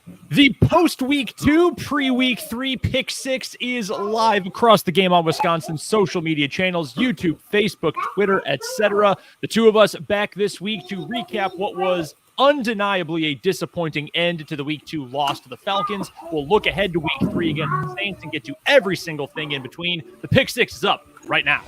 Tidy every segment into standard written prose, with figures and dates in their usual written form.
The post-week 2, pre-week 3 Pick 6 is live across the Game On Wisconsin social media channels, YouTube, Facebook, Twitter, etc. The two of us back this week to recap what was undeniably a disappointing end to the week 2 loss to the Falcons. We'll look ahead to week 3 against the Saints and get to every single thing in between. The Pick 6 is up right now.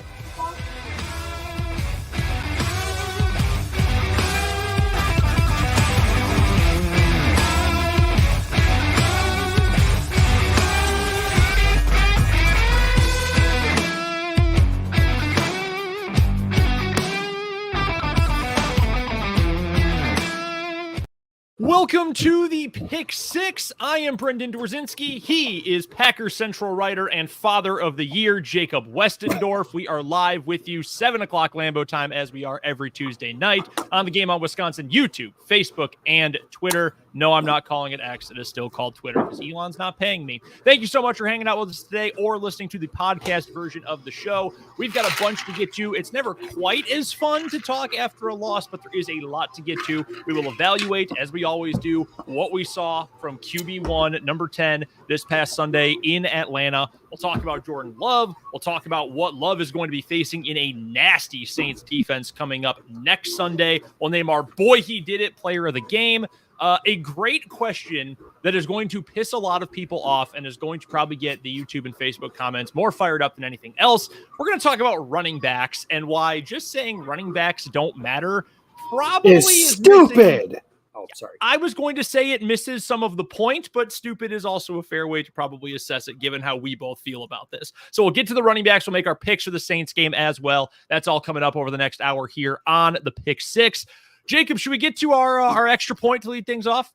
Welcome to the Pick 6. I am Brendan Dworzinski. He is Packers Central writer and Father of the Year, Jacob Westendorf. We are live with you, 7 o'clock Lambeau time, as we are every Tuesday night on the Game On Wisconsin YouTube, Facebook, and Twitter. No, I'm not calling it X. It is still called Twitter because Elon's not paying me. Thank you so much for hanging out with us today or listening to the podcast version of the show. We've got a bunch to get to. It's never quite as fun to talk after a loss, but there is a lot to get to. We will evaluate, as we always do, what we saw from QB1, number 10, this past Sunday in Atlanta. We'll talk about Jordan Love. We'll talk about what Love is going to be facing in a nasty Saints defense coming up next Sunday. We'll name our Boy He Did It player of the game. A great question that is going to piss a lot of people off and is going to probably get the YouTube and Facebook comments more fired up than anything else. We're going to talk about running backs and why just saying running backs don't matter probably is stupid. Oh, sorry. I was going to say it misses some of the point, but stupid is also a fair way to probably assess it given how we both feel about this. So we'll get to the running backs. We'll make our picks for the Saints game as well. That's all coming up over the next hour here on the Pick 6. Jacob, should we get to our extra point to lead things off?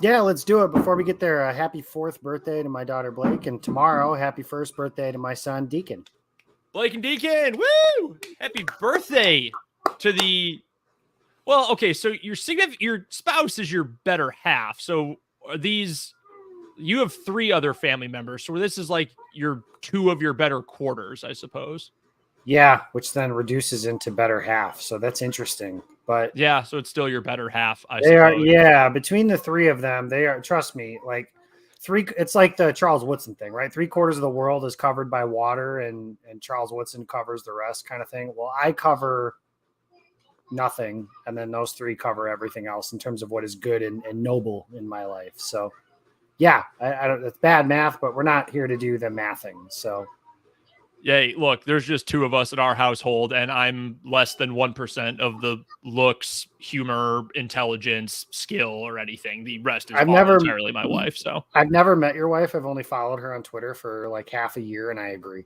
Yeah, let's do it. Before we get there, happy 4th birthday to my daughter, Blake. And tomorrow, happy 1st birthday to my son, Deacon. Blake and Deacon, woo! Happy birthday to the... Well, okay, so your spouse is your better half. So are these... You have 3 other family members. So this is like your 2 of your better quarters, I suppose. Yeah, which then reduces into better half. So that's interesting. But yeah, so it's still your better half, I suppose. Are, yeah, between the 3 of them, they are, trust me, like 3, it's like the Charles Woodson thing, right? 3/4 of the world is covered by water and Charles Woodson covers the rest kind of thing. Well, I cover nothing. And then those 3 cover everything else in terms of what is good and noble in my life. So yeah, I don't, it's bad math, but we're not here to do the mathing. So yeah, look, there's just 2 of us in our household, and I'm less than 1% of the looks, humor, intelligence, skill, or anything. The rest is entirely my wife. So I've never met your wife. I've only followed her on Twitter for like half a year, and I agree.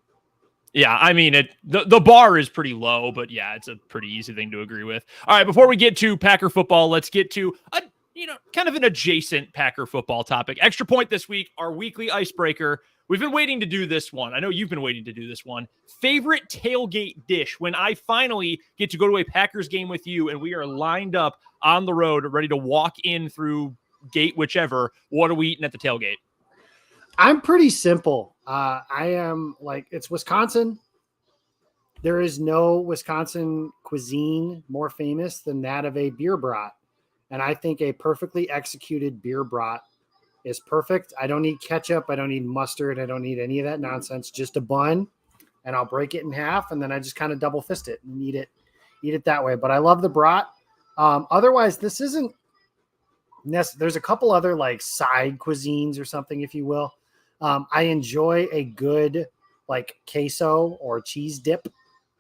Yeah, I mean, the bar is pretty low, but yeah, it's a pretty easy thing to agree with. All right, before we get to Packer football, let's get to kind of an adjacent Packer football topic. Extra point this week, our weekly icebreaker. We've been waiting to do this one. I know you've been waiting to do this one. Favorite tailgate dish when I finally get to go to a Packers game with you and we are lined up on the road, ready to walk in through gate, whichever. What are we eating at the tailgate? I'm pretty simple. I am like, it's Wisconsin. There is no Wisconsin cuisine more famous than that of a beer brat. And I think a perfectly executed beer brat is perfect. I don't need ketchup. I don't need mustard. I don't need any of that nonsense. Just a bun, and I'll break it in half, and then I just kind of double fist it and eat it that way. But I love the brat. Otherwise, this isn't. There's a couple other like side cuisines or something, if you will. I enjoy a good like queso or cheese dip.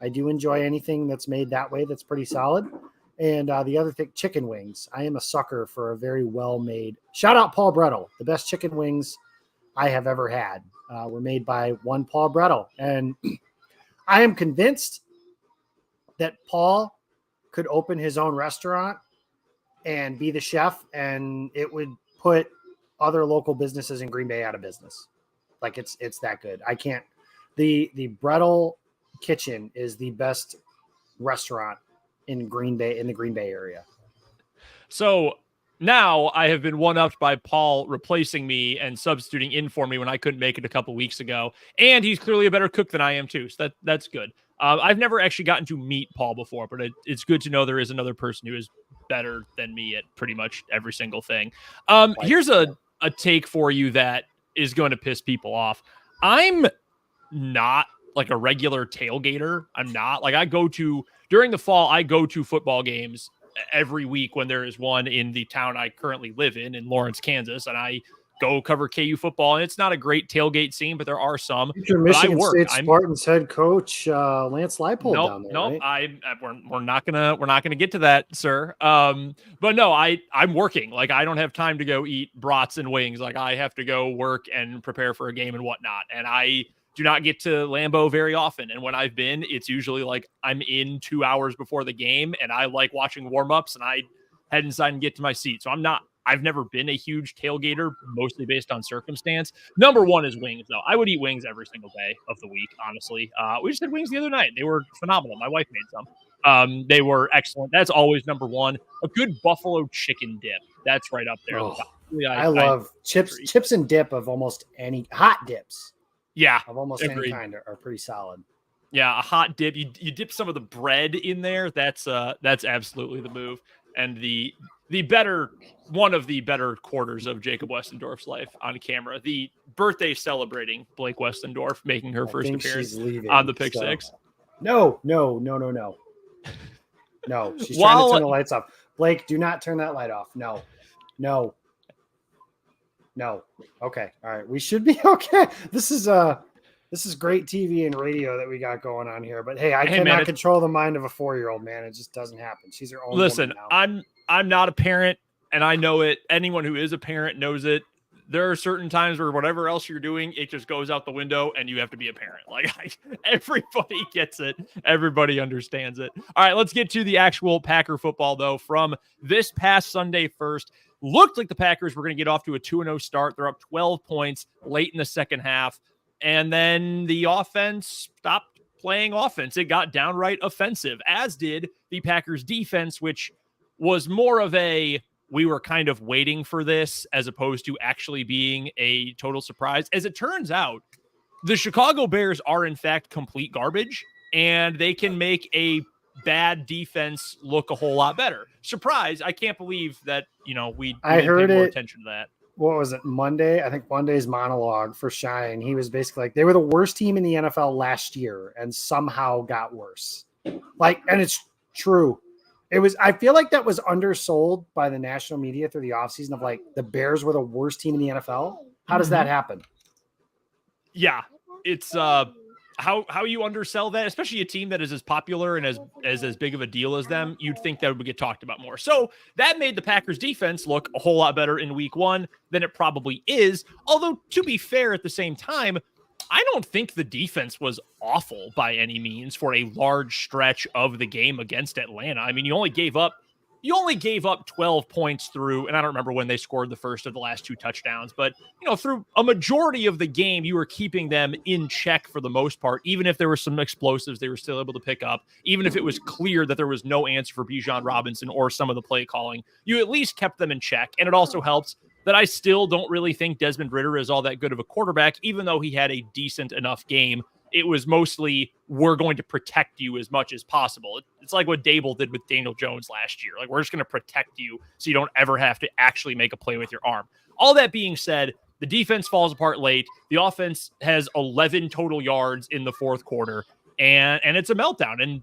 I do enjoy anything that's made that way. That's pretty solid. And the other thing, chicken wings. I am a sucker for a very well-made. Shout out Paul Brettel. The best chicken wings I have ever had were made by one Paul Brettel. And I am convinced that Paul could open his own restaurant and be the chef, and it would put other local businesses in Green Bay out of business. Like it's that good. I can't. The Brettel Kitchen is the best restaurant in Green Bay, in the Green Bay area. So now I have been one-upped by Paul replacing me and substituting in for me when I couldn't make it a couple weeks ago. And he's clearly a better cook than I am too. So that's good. I've never actually gotten to meet Paul before, but it's good to know there is another person who is better than me at pretty much every single thing. Here's a a take for you that is going to piss people off. I'm not like a regular tailgater. I'm not like during the fall, I go to football games every week when there is one in the town I currently live in Lawrence, Kansas, and I go cover KU football. And it's not a great tailgate scene, but there are some. Future Michigan State Spartans head coach Lance Leipold down there. Nope, right? We're not gonna get to that, sir. But no, I'm working. Like I don't have time to go eat brats and wings. Like I have to go work and prepare for a game and whatnot. And I do not get to Lambeau very often. And when I've been, it's usually like I'm in 2 hours before the game, and I like watching warm-ups, and I head inside and get to my seat. So I've never been a huge tailgater, mostly based on circumstance. Number one is wings, though. I would eat wings every single day of the week, honestly. We just had wings the other night. They were phenomenal. My wife made some. They were excellent. That's always number one. A good buffalo chicken dip. That's right up there. Oh, I love chips and dip of almost any hot dips. Yeah, of almost any kind are pretty solid. Yeah, a hot dip. You dip some of the bread in there. That's absolutely the move. And one of the better quarters of Jacob Westendorf's life on camera, the birthday celebrating Blake Westendorf, making her first appearance on the Pick Six. No. No, she's trying to turn the lights off. Blake, do not turn that light off. No. Okay. All right. We should be okay. This is great TV and radio that we got going on here. But hey, I cannot control the mind of a 4-year-old, man. It just doesn't happen. She's her own. Listen, woman now. I'm not a parent, and I know it. Anyone who is a parent knows it. There are certain times where whatever else you're doing, it just goes out the window, and you have to be a parent. Like everybody gets it. Everybody understands it. All right, let's get to the actual Packer football, though, from this past Sunday first. Looked like the Packers were going to get off to a 2-0 start. They're up 12 points late in the second half. And then the offense stopped playing offense. It got downright offensive, as did the Packers defense, which was more of we were kind of waiting for this as opposed to actually being a total surprise. As it turns out, the Chicago Bears are in fact complete garbage, and they can make a bad defense look a whole lot better. Surprise. I can't believe that, we didn't pay more attention to that. What was it? Monday? I think Monday's monologue for Shine. He was basically like, they were the worst team in the NFL last year and somehow got worse. And it's true. I feel like that was undersold by the national media through the offseason of like the Bears were the worst team in the NFL. How does that happen? Yeah. It's, how you undersell that, especially a team that is as popular and as big of a deal as them, you'd think that would get talked about more. So that made the Packers defense look a whole lot better in week one than it probably is. Although, to be fair, at the same time, I don't think the defense was awful by any means for a large stretch of the game against Atlanta. I mean, you only gave up 12 points through, and I don't remember when they scored the first of the last two touchdowns, but through a majority of the game, you were keeping them in check for the most part. Even if there were some explosives, they were still able to pick up. Even if it was clear that there was no answer for Bijan Robinson or some of the play calling, you at least kept them in check. And it also helps that I still don't really think Desmond Ridder is all that good of a quarterback, even though he had a decent enough game. It was mostly, we're going to protect you as much as possible. It's like what Dable did with Daniel Jones last year. Like, we're just going to protect you so you don't ever have to actually make a play with your arm. All that being said, the defense falls apart late. The offense has 11 total yards in the fourth quarter, and it's a meltdown. And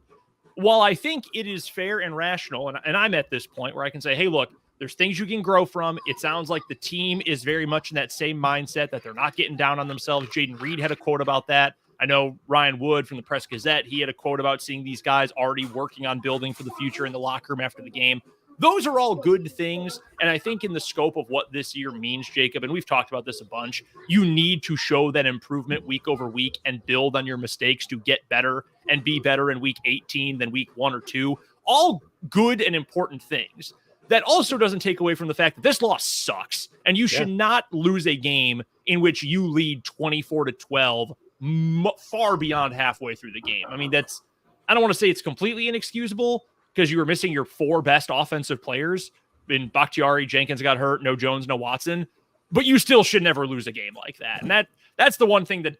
while I think it is fair and rational, and I'm at this point where I can say, hey, look, there's things you can grow from. It sounds like the team is very much in that same mindset that they're not getting down on themselves. Jaden Reed had a quote about that. I know Ryan Wood from the Press Gazette, he had a quote about seeing these guys already working on building for the future in the locker room after the game. Those are all good things. And I think in the scope of what this year means, Jacob, and we've talked about this a bunch, you need to show that improvement week over week and build on your mistakes to get better and be better in week 18 than week 1 or 2. All good and important things. That also doesn't take away from the fact that this loss sucks. And you should not lose a game in which you lead 24-12 far beyond halfway through the game. I mean, I don't want to say it's completely inexcusable because you were missing your 4 best offensive players. In Bakhtiari, Jenkins got hurt, no Jones, no Watson, but you still should never lose a game like that. And that's the one thing that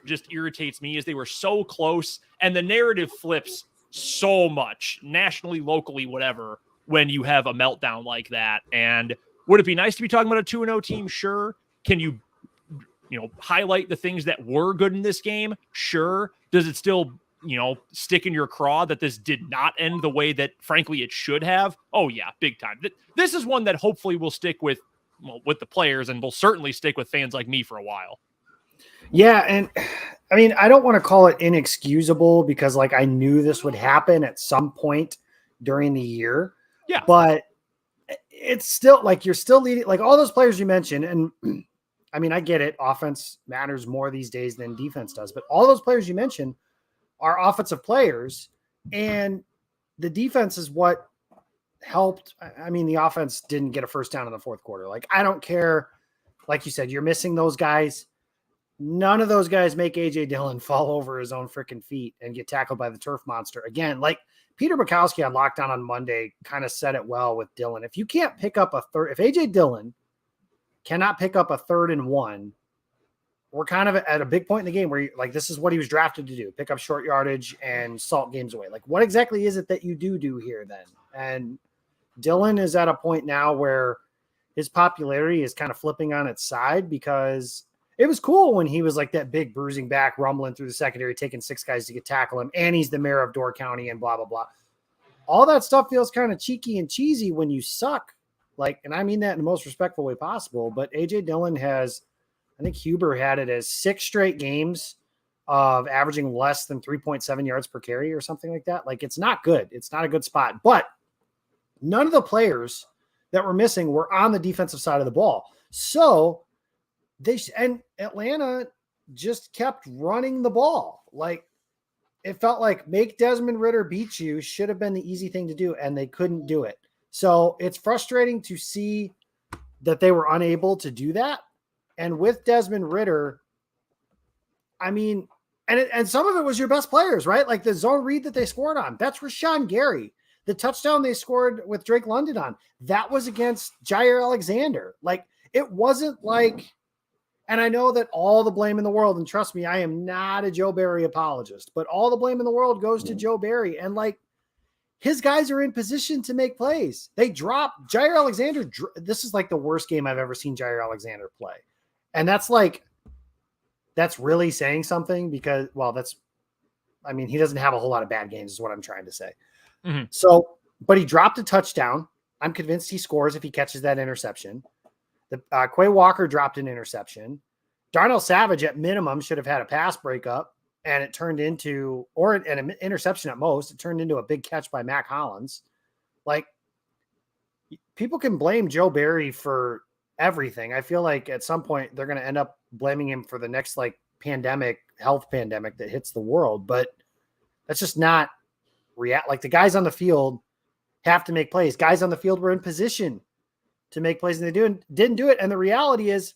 just irritates me is they were so close and the narrative flips so much nationally, locally, whatever, when you have a meltdown like that. And Would it be nice to be talking about a 2-0 team? Sure. Can you highlight the things that were good in this game? Sure. Does it still, stick in your craw that this did not end the way that, frankly, it should have? Oh, yeah, big time. This is one that hopefully will stick with the players and will certainly stick with fans like me for a while. Yeah, and I mean, I don't want to call it inexcusable because, like, I knew this would happen at some point during the year. Yeah. But it's still, like, you're still leading, like, all those players you mentioned, and I mean, I get it. Offense matters more these days than defense does. But all those players you mentioned are offensive players, and the defense is what helped. I mean, the offense didn't get a first down in the fourth quarter. Like, I don't care. Like you said, you're missing those guys. None of those guys make A.J. Dillon fall over his own freaking feet and get tackled by the turf monster. Again, like Peter Bukowski on Lockdown on Monday kind of said it well with Dillon. If you can't pick up a third, if A.J. Dillon cannot pick up a 3rd and 1, we're kind of at a big point in the game where this is what he was drafted to do, pick up short yardage and salt games away. Like, what exactly is it that you do here then? And Dillon is at a point now where his popularity is kind of flipping on its side, because it was cool when he was like that big bruising back rumbling through the secondary, taking 6 guys to get tackle him. And he's the mayor of Door County and blah, blah, blah. All that stuff feels kind of cheeky and cheesy when you suck. Like, and I mean that in the most respectful way possible, but A.J. Dillon has, I think Huber had it as 6 straight games of averaging less than 3.7 yards per carry or something like that. Like, it's not good. It's not a good spot, but none of the players that were missing were on the defensive side of the ball. So and Atlanta just kept running the ball. Like, it felt like make Desmond Ridder beat you should have been the easy thing to do, and they couldn't do it. So it's frustrating to see that they were unable to do that. And with Desmond Ridder, I mean, and some of it was your best players, right? Like the zone read that they scored on, that's Rashawn Gary. The touchdown they scored with Drake London on, that was against Jair Alexander. Like, it wasn't like, and I know that all the blame in the world, and trust me, I am not a Joe Barry apologist, but all the blame in the world goes to Joe Barry. And like, his guys are in position to make plays. They drop Jair Alexander. This is like the worst game I've ever seen Jair Alexander play. And that's really saying something because, well, he doesn't have a whole lot of bad games is what I'm trying to say. Mm-hmm. So, but he dropped a touchdown. I'm convinced he scores if he catches that interception. Quay Walker dropped an interception. Darnell Savage at minimum should have had a pass breakup, and it turned into, or an interception at most, it turned into a big catch by Mac Hollins. Like, people can blame Joe Barry for everything. I feel like at some point they're going to end up blaming him for the next like health pandemic that hits the world, but that's just not like the guys on the field have to make plays. Guys on the field were in position to make plays and they didn't do it. And the reality is,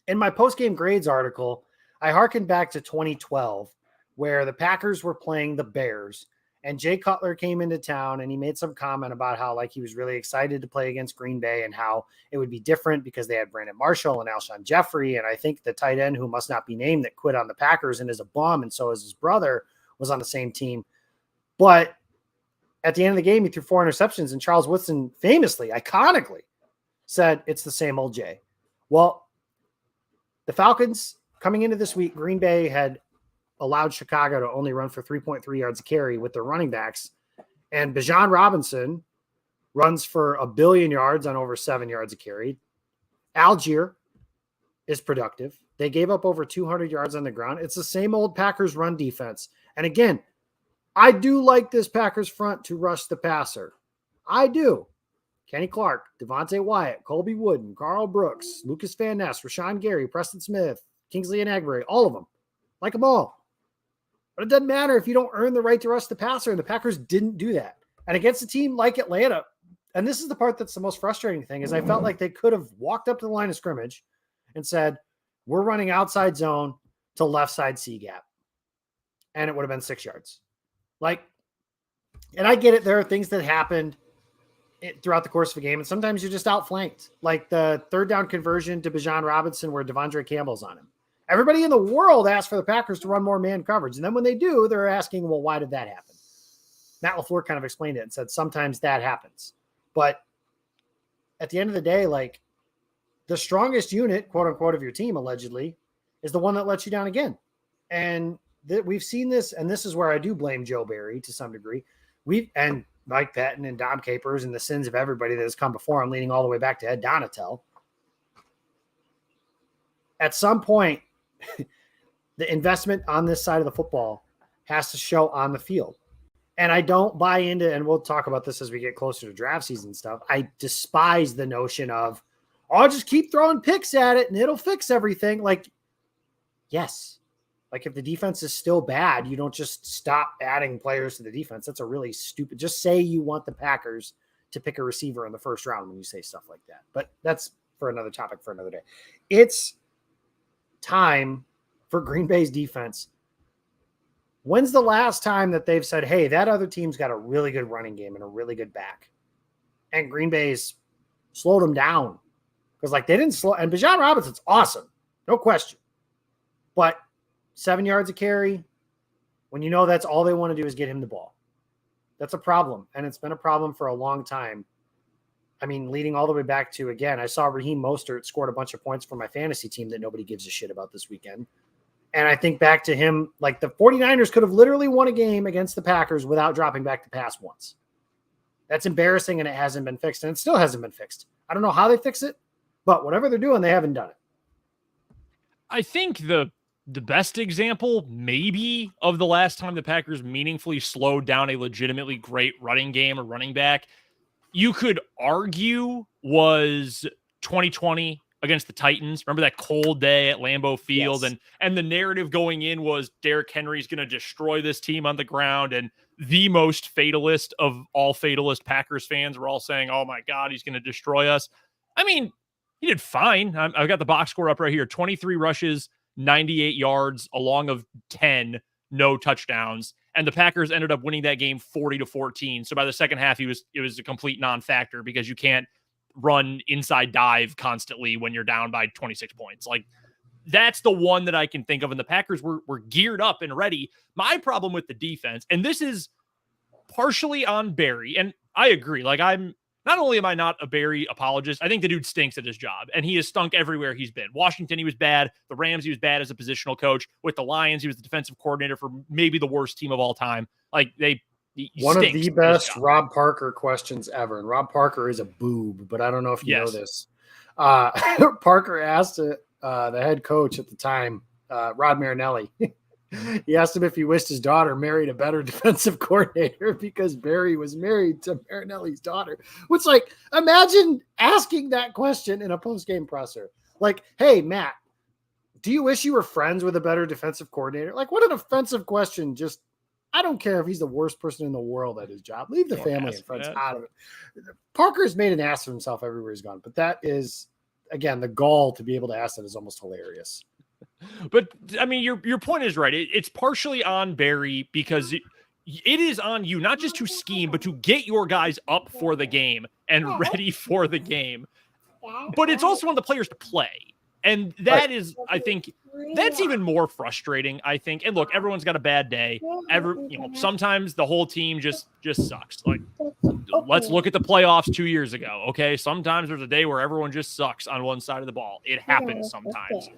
in my post-game grades article, I hearkened back to 2012 where the Packers were playing the Bears and Jay Cutler came into town and he made some comment about how like he was really excited to play against Green Bay and how it would be different because they had Brandon Marshall and Alshon Jeffrey. And I think the tight end who must not be named that quit on the Packers and is a bum, and so is his brother, was on the same team. But at the end of the game, he threw 4 interceptions, and Charles Woodson famously, iconically said, "It's the same old Jay." Well, the Falcons coming into this week, Green Bay had allowed Chicago to only run for 3.3 yards a carry with their running backs. And Bijan Robinson runs for 1 billion yards on over 7 yards a carry. Algier is productive. They gave up over 200 yards on the ground. It's the same old Packers run defense. And again, I do like this Packers front to rush the passer. I do. Kenny Clark, Devontae Wyatt, Colby Wooden, Carl Brooks, Lucas Van Ness, Rashawn Gary, Preston Smith, Kingsley Enagbare, all of them. Like them all. But it doesn't matter if you don't earn the right to rush the passer, and the Packers didn't do that. And against a team like Atlanta, and this is the part that's the most frustrating thing, is I felt like they could have walked up to the line of scrimmage and said, we're running outside zone to left side C gap. And it would have been 6 yards. Like, and I get it. There are things that happened throughout the course of a game, and sometimes you're just outflanked. Like the 3rd down conversion to Bijan Robinson where Devondre Campbell's on him. Everybody in the world asked for the Packers to run more man coverage. And then when they do, they're asking, well, why did that happen? Matt LaFleur kind of explained it and said, sometimes that happens. But at the end of the day, like the strongest unit, quote unquote, of your team, allegedly, is the one that lets you down again. And we've seen this, and this is where I do blame Joe Barry to some degree. And Mike Patton and Dom Capers and the sins of everybody that has come before him, leading all the way back to Ed Donatel. At some point, the investment on this side of the football has to show on the field. And I don't buy into, and we'll talk about this as we get closer to draft season stuff. I despise the notion of, I'll just keep throwing picks at it and it'll fix everything. Like, yes. Like if the defense is still bad, you don't just stop adding players to the defense. That's a really stupid, just say you want the Packers to pick a receiver in the first round when you say stuff like that. But that's for another topic for another day. It's time for Green Bay's defense. When's the last time that they've said, hey, that other team's got a really good running game and a really good back? And Green Bay's slowed them down. Because like they didn't slow, and Bijan Robinson's awesome. No question. But 7 yards a carry, when you know that's all they want to do is get him the ball. That's a problem. And it's been a problem for a long time. I mean, leading all the way back to, again, I saw Raheem Mostert scored a bunch of points for my fantasy team that nobody gives a shit about this weekend. And I think back to him, like the 49ers could have literally won a game against the Packers without dropping back to pass once. That's embarrassing, and it hasn't been fixed, and it still hasn't been fixed. I don't know how they fix it, but whatever they're doing, they haven't done it. I think the best example maybe of the last time the Packers meaningfully slowed down a legitimately great running game or running back, you could argue was 2020 against the Titans. Remember that cold day at Lambeau Field? Yes. And the narrative going in was Derrick Henry's going to destroy this team on the ground. And the most fatalist of all fatalist Packers fans were all saying, oh my God, he's going to destroy us. I mean, he did fine. I've got the box score up right here. 23 rushes, 98 yards, along of 10, no touchdowns. And the Packers ended up winning that game 40-14. So by the second half, it was a complete non-factor because you can't run inside dive constantly when you're down by 26 points. Like that's the one that I can think of. And the Packers were geared up and ready. My problem with the defense, and this is partially on Barry, and I agree. Like not only am I not a Barry apologist, I think the dude stinks at his job, and he has stunk everywhere he's been. Washington, he was bad. The Rams, he was bad as a positional coach. With the Lions, he was the defensive coordinator for maybe the worst team of all time. Like one of the best Rob Parker questions ever. And Rob Parker is a boob, but I don't know if you know this. Parker asked the head coach at the time, Rod Marinelli. He asked him if he wished his daughter married a better defensive coordinator because Barry was married to Marinelli's daughter. Which, like, imagine asking that question in a post-game presser. Like, hey, Matt, do you wish you were friends with a better defensive coordinator? Like, what an offensive question. Just, I don't care if he's the worst person in the world at his job. Leave the family and friends out of it. Parker's made an ass of himself everywhere he's gone. But that is, again, the gall to be able to ask that is almost hilarious. But I mean, your point is right. It's partially on Barry because it is on you, not just to scheme, but to get your guys up for the game and ready for the game. But it's also on the players to play. And that is, I think, that's even more frustrating, I think. And look, everyone's got a bad day. Sometimes the whole team just sucks. Like, let's look at the playoffs 2 years ago. Okay. Sometimes there's a day where everyone just sucks on one side of the ball. It happens sometimes.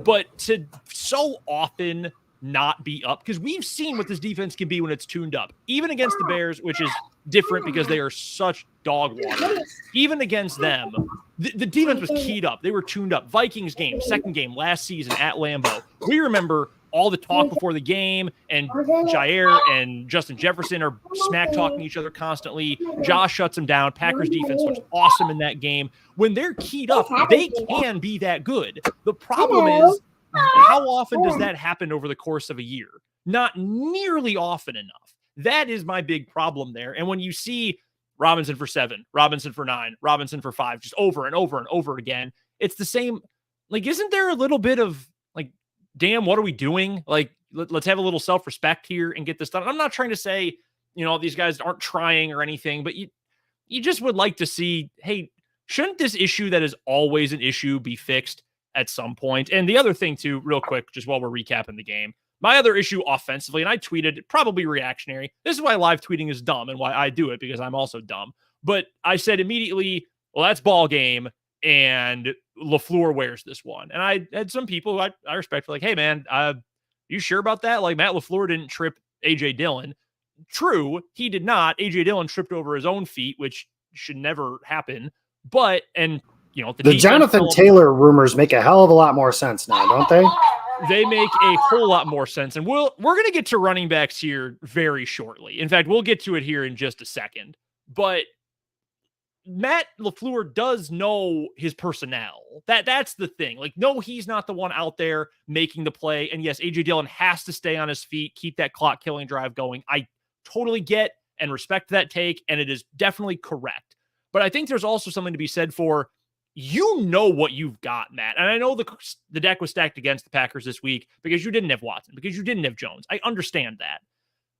But to so often not be up, because we've seen what this defense can be when it's tuned up, even against the Bears, which is different because they are such dog water. Even against them, the defense was keyed up. They were tuned up. Vikings game, second game last season at Lambeau. We remember all the talk before the game, and Jair and Justin Jefferson are smack talking each other constantly. Josh shuts them down. Packers defense looks awesome in that game. When they're keyed up, they can be that good. The problem is, how often does that happen over the course of a year? Not nearly often enough. That is my big problem there. And when you see Robinson for 7, Robinson for 9, Robinson for 5, just over and over and over again, it's the same. Like, isn't there a little bit of like, damn, what are we doing? Like, let's have a little self-respect here and get this done. I'm not trying to say, these guys aren't trying or anything, but you just would like to see, hey, shouldn't this issue that is always an issue be fixed at some point? And the other thing too, real quick, just while we're recapping the game, my other issue offensively, and I tweeted, probably reactionary. This is why live tweeting is dumb and why I do it, because I'm also dumb. But I said immediately, well, that's ball game, and LaFleur wears this one. And I had some people who I respect for like, hey, man, you sure about that? Like, Matt LaFleur didn't trip A.J. Dillon. True, he did not. A.J. Dillon tripped over his own feet, which should never happen. But, and, you know, the Jonathan Taylor rumors make a hell of a lot more sense now, don't they? They make a whole lot more sense. And we're going to get to running backs here very shortly. In fact, we'll get to it here in just a second. But Matt LaFleur does know his personnel. That's the thing. Like, no, he's not the one out there making the play. And yes, A.J. Dillon has to stay on his feet, keep that clock killing drive going. I totally get and respect that take, and it is definitely correct. But I think there's also something to be said for, you know what you've got, Matt. And I know the deck was stacked against the Packers this week because you didn't have Watson, because you didn't have Jones. I understand that.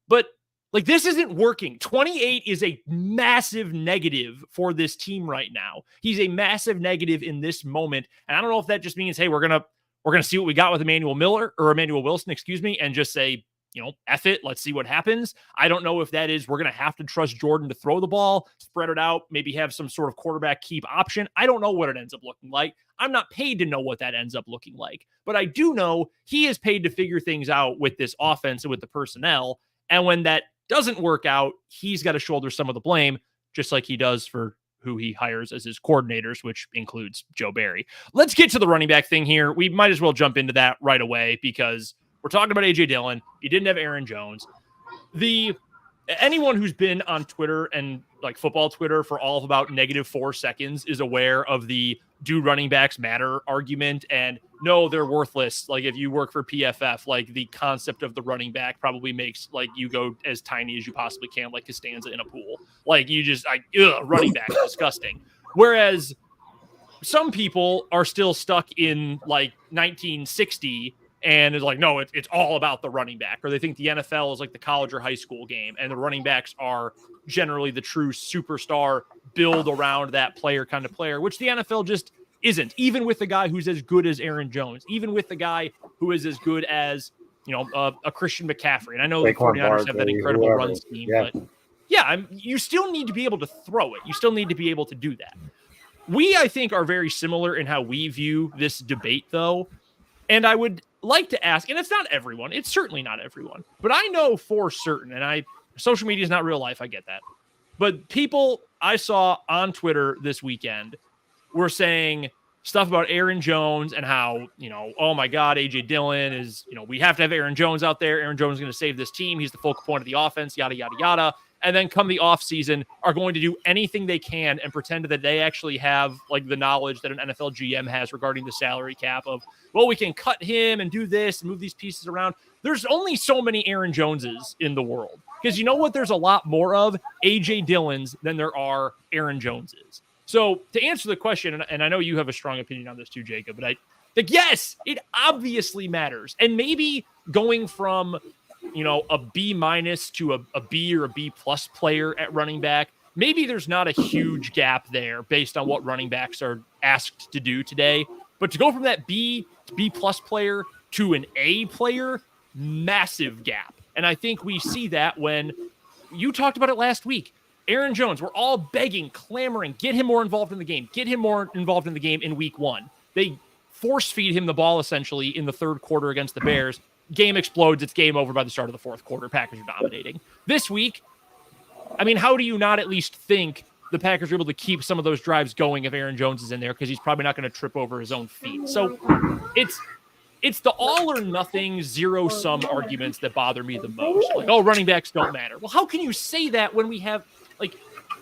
But like, this isn't working. 28 is a massive negative for this team right now. He's a massive negative in this moment. And I don't know if that just means, hey, we're gonna see what we got with Emmanuel Wilson, and just say, you know, F it, let's see what happens. I don't know if that is, we're going to have to trust Jordan to throw the ball, spread it out, maybe have some sort of quarterback keep option. I don't know what it ends up looking like. I'm not paid to know what that ends up looking like, but I do know he is paid to figure things out with this offense and with the personnel. And when that doesn't work out, he's got to shoulder some of the blame, just like he does for who he hires as his coordinators, which includes Joe Barry. Let's get to the running back thing here. We might as well jump into that right away because we're talking about A.J. Dillon. He didn't have Aaron Jones. Anyone who's been on Twitter and like football Twitter for all of about -4 seconds is aware of the do running backs matter argument. And no, they're worthless. Like, if you work for PFF, like, the concept of the running back probably makes like you go as tiny as you possibly can, like Costanza in a pool. Like, you just running back, disgusting. Whereas some people are still stuck in like 1960 and is like, no, it's all about the running back. Or they think the NFL is like the college or high school game, and the running backs are generally the true superstar, build around that player kind of player, which the NFL just isn't. Even with the guy who's as good as Aaron Jones, even with the guy who is as good as, you know, a Christian McCaffrey. And I know the 49ers have that incredible run scheme, but yeah, you still need to be able to throw it. You still need to be able to do that. We, I think, are very similar in how we view this debate, though. And I would like to ask, and it's not everyone, it's certainly not everyone, but I know for certain, and social media is not real life, I get that. But people I saw on Twitter this weekend were saying stuff about Aaron Jones and how, you know, oh my God, A.J. Dillon is, you know, we have to have Aaron Jones out there. Aaron Jones is going to save this team. He's the focal point of the offense, yada, yada, yada. And then come the offseason, are going to do anything they can and pretend that they actually have like the knowledge that an NFL GM has regarding the salary cap of, well, we can cut him and do this and move these pieces around. There's only so many Aaron Joneses in the world, because you know what? There's a lot more of A.J. Dillons than there are Aaron Joneses. So to answer the question, and I know you have a strong opinion on this too, Jacob, but yes, it obviously matters. And maybe going from, you know, a B- to a B or a B+ player at running back, maybe there's not a huge gap there based on what running backs are asked to do today. But to go from that B+ player to an A player, massive gap. And I think we see that when you talked about it last week. Aaron Jones, we're all begging, clamoring, get him more involved in the game. Get him more involved in the game in week 1. They force feed him the ball essentially in the third quarter against the Bears. Game explodes. It's game over by the start of the fourth quarter. Packers are dominating. This week, I mean, how do you not at least think the Packers are able to keep some of those drives going if Aaron Jones is in there? Because he's probably not going to trip over his own feet. So it's the all or nothing zero-sum arguments that bother me the most. Like, oh, running backs don't matter. Well, how can you say that when we have, like,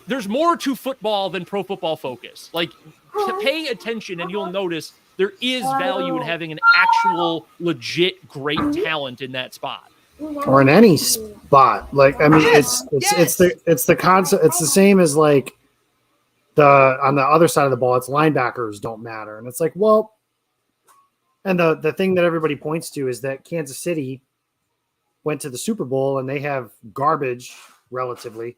there's more to football than Pro Football Focus? Like, pay attention and you'll notice there is value in having an actual legit great talent in that spot. Or in any spot. Like, I mean, it's the concept. It's the same as like on the other side of the ball, it's linebackers don't matter. And it's like, well, and the thing that everybody points to is that Kansas City went to the Super Bowl and they have garbage relatively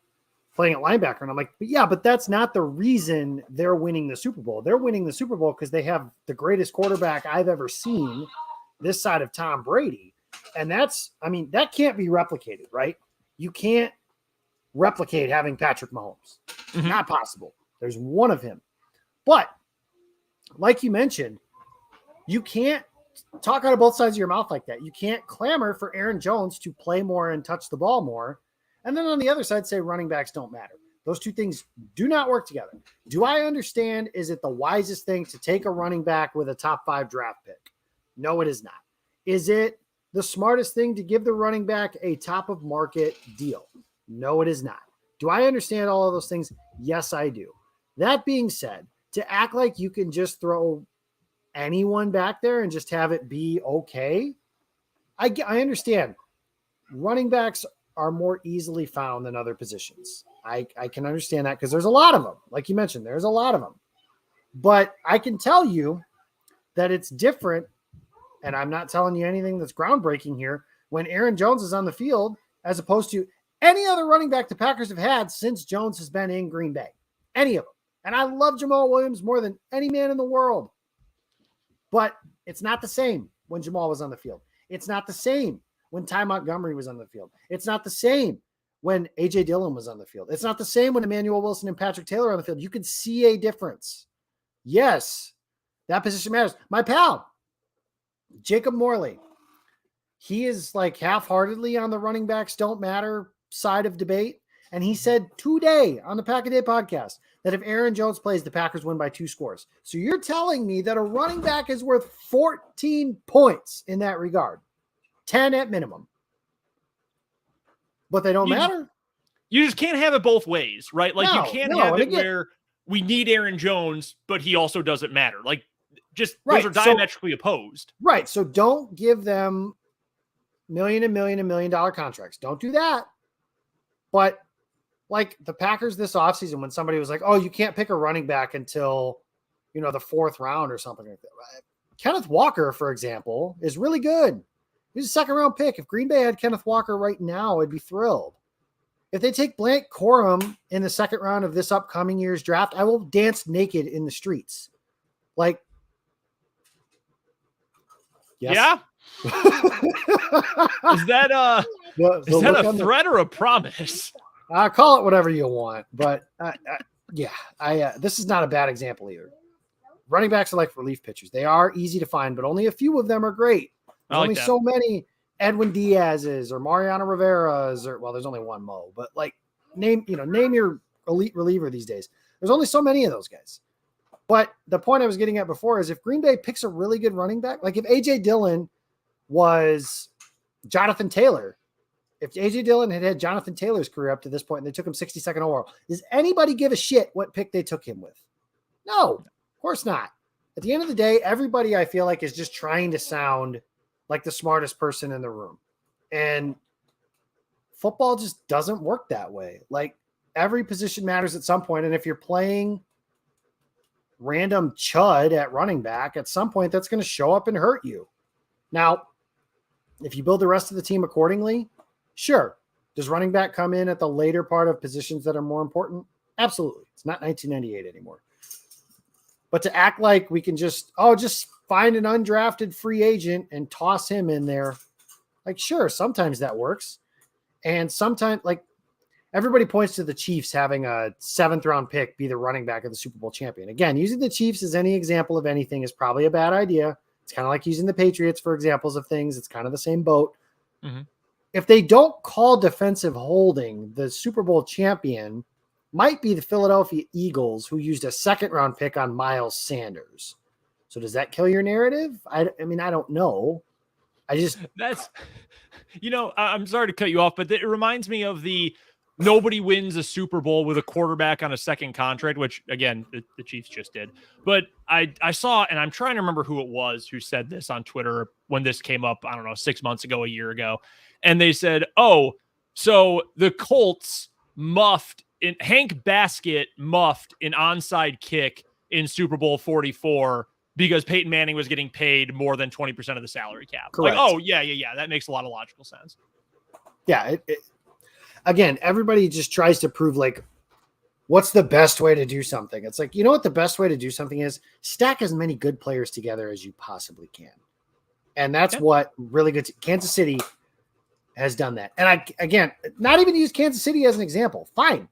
playing at linebacker. And I'm like, but that's not the reason they're winning the Super Bowl. They're winning the Super Bowl because they have the greatest quarterback I've ever seen this side of Tom Brady. And that can't be replicated, right? You can't replicate having Patrick Mahomes. Mm-hmm. Not possible. There's one of him. But like you mentioned, you can't talk out of both sides of your mouth like that. You can't clamor for Aaron Jones to play more and touch the ball more. And then on the other side, say running backs don't matter. Those two things do not work together. Do I understand? Is it the wisest thing to take a running back with a top 5 draft pick? No, it is not. Is it the smartest thing to give the running back a top of market deal? No, it is not. Do I understand all of those things? Yes, I do. That being said, to act like you can just throw anyone back there and just have it be okay, I understand. Running backs are more easily found than other positions. I can understand that because there's a lot of them. Like you mentioned, there's a lot of them. But I can tell you that it's different, and I'm not telling you anything that's groundbreaking here, when Aaron Jones is on the field as opposed to any other running back the Packers have had since Jones has been in Green Bay. Any of them. And I love Jamal Williams more than any man in the world. But it's not the same when Jamal was on the field. It's not the same when Ty Montgomery was on the field. It's not the same when A.J. Dillon was on the field. It's not the same when Emmanuel Wilson and Patrick Taylor are on the field. You can see a difference. Yes, that position matters. My pal, Jacob Morley, he is like half-heartedly on the running backs don't matter side of debate. And he said today on the Pack a Day podcast that if Aaron Jones plays, the Packers win by 2 scores. So you're telling me that a running back is worth 14 points in that regard, 10 at minimum, but they don't matter? You just can't have it both ways, right? Like you can't have it where we need Aaron Jones, but he also doesn't matter. Like just those are diametrically opposed. Right. So don't give them $1 million contracts. Don't do that. But like the Packers this offseason, when somebody was like, oh, you can't pick a running back until, the 4th round or something like that. Kenneth Walker, for example, is really good. He's a 2nd round pick. If Green Bay had Kenneth Walker right now, I'd be thrilled. If they take Blank Corum in the 2nd round of this upcoming year's draft, I will dance naked in the streets. Like, yes. Yeah. Is that a threat or a promise? Call it whatever you want, but this is not a bad example either. Running backs are like relief pitchers. They are easy to find, but only a few of them are great. There's only so many Edwin Diaz's or Mariano Rivera's, or there's only one Mo, but like name your elite reliever these days. There's only so many of those guys. But the point I was getting at before is if Green Bay picks a really good running back, like if A.J. Dillon was Jonathan Taylor, if A.J. Dillon had Jonathan Taylor's career up to this point and they took him 62nd overall, does anybody give a shit what pick they took him with? No, of course not. At the end of the day, everybody I feel like is just trying to sound like the smartest person in the room. And football just doesn't work that way. Like every position matters at some point. And if you're playing random chud at running back, at some point that's going to show up and hurt you. Now, if you build the rest of the team accordingly, sure. Does running back come in at the later part of positions that are more important? Absolutely. It's not 1998 anymore. But to act like we can just find an undrafted free agent and toss him in there, like, sure, sometimes that works. And sometimes, like, everybody points to the Chiefs having a 7th round pick be the running back of the Super Bowl champion. Again, using the Chiefs as any example of anything is probably a bad idea. It's kind of like using the Patriots for examples of things. It's kind of the same boat. Mm-hmm. If they don't call defensive holding, the Super Bowl champion might be the Philadelphia Eagles, who used a 2nd round pick on Miles Sanders. So does that kill your narrative? I mean, I don't know. I'm sorry to cut you off, but it reminds me of nobody wins a Super Bowl with a quarterback on a 2nd contract, which again, the Chiefs just did. But I saw, and I'm trying to remember who it was who said this on Twitter when this came up, I don't know, 6 months ago, a year ago. And they said, so the Colts Hank Baskett muffed an onside kick in Super Bowl 44 because Peyton Manning was getting paid more than 20% of the salary cap. Correct. Like, yeah. That makes a lot of logical sense. Yeah. Again, everybody just tries to prove like, what's the best way to do something? It's like, you know what the best way to do something is? Stack as many good players together as you possibly can. And that's what really good Kansas City has done that. And again, not even use Kansas City as an example. Fine.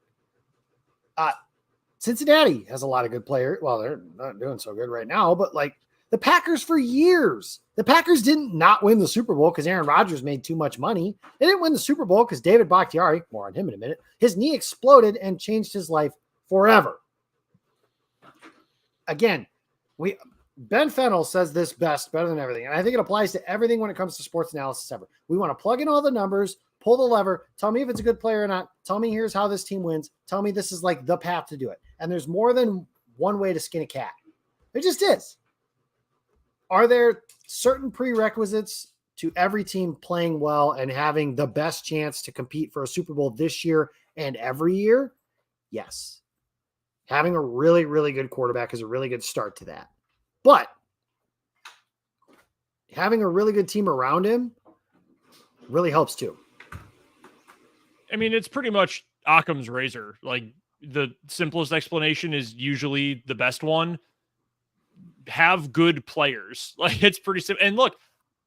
Cincinnati has a lot of good players. Well, they're not doing so good right now, but like the Packers for years, the Packers didn't not win the Super Bowl because Aaron Rodgers made too much money. They didn't win the Super Bowl because David Bakhtiari, more on him in a minute, his knee exploded and changed his life forever. Again, Ben Fennell says this better than everything. And I think it applies to everything when it comes to sports analysis ever. We want to plug in all the numbers, pull the lever, tell me if it's a good player or not. Tell me here's how this team wins. Tell me this is like the path to do it. And there's more than one way to skin a cat. There just is. Are there certain prerequisites to every team playing well and having the best chance to compete for a Super Bowl this year and every year? Yes. Having a really, really good quarterback is a really good start to that. But having a really good team around him really helps too. I mean, it's pretty much Occam's razor. Like, the simplest explanation is usually the best one. Have good players. Like, it's pretty simple. And look,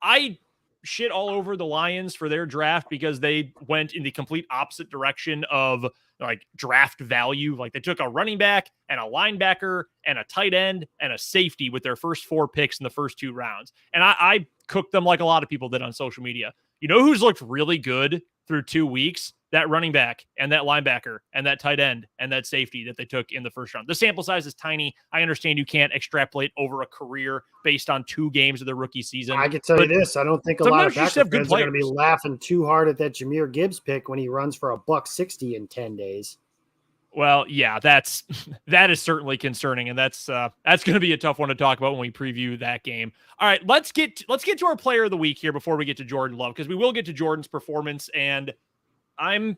I shit all over the Lions for their draft because they went in the complete opposite direction of like draft value. Like, they took a running back and a linebacker and a tight end and a safety with their first 4 picks in the first 2 rounds. And I cooked them like a lot of people did on social media. You know who's looked really good through 2 weeks? That running back and that linebacker and that tight end and that safety that they took in the first round. The sample size is tiny. I understand you can't extrapolate over a career based on 2 games of the rookie season. I can tell you this. I don't think a lot of Packers fans are going to be laughing too hard at that Jahmyr Gibbs pick when he runs for $160 in 10 days. Well, yeah, that is certainly concerning, and that's going to be a tough one to talk about when we preview that game. All right, let's get to our player of the week here before we get to Jordan Love, because we will get to Jordan's performance, and I'm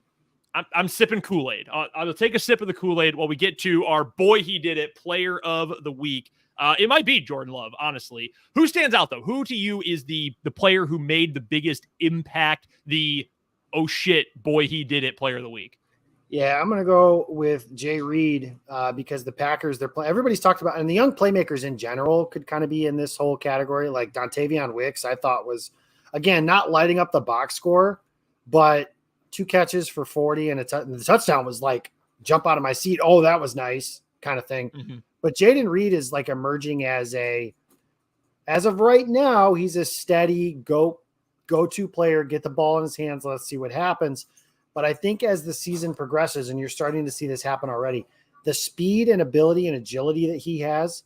sipping Kool-Aid. I'll take a sip of the Kool-Aid while we get to our boy he did it player of the week. It might be Jordan Love, honestly. Who stands out though? Who to you is the player who made the biggest impact? The oh shit, boy he did it player of the week. Yeah, I'm going to go with Jay Reed because the Packers, everybody's talked about, and the young playmakers in general could kind of be in this whole category. Like Dontavion Wicks, I thought was, again, not lighting up the box score, but 2 catches for 40 and the touchdown was like jump out of my seat. Oh, that was nice kind of thing. Mm-hmm. But Jaden Reed is like emerging as of right now, he's a steady go-to player, get the ball in his hands. Let's see what happens. But I think as the season progresses, and you're starting to see this happen already, the speed and ability and agility that he has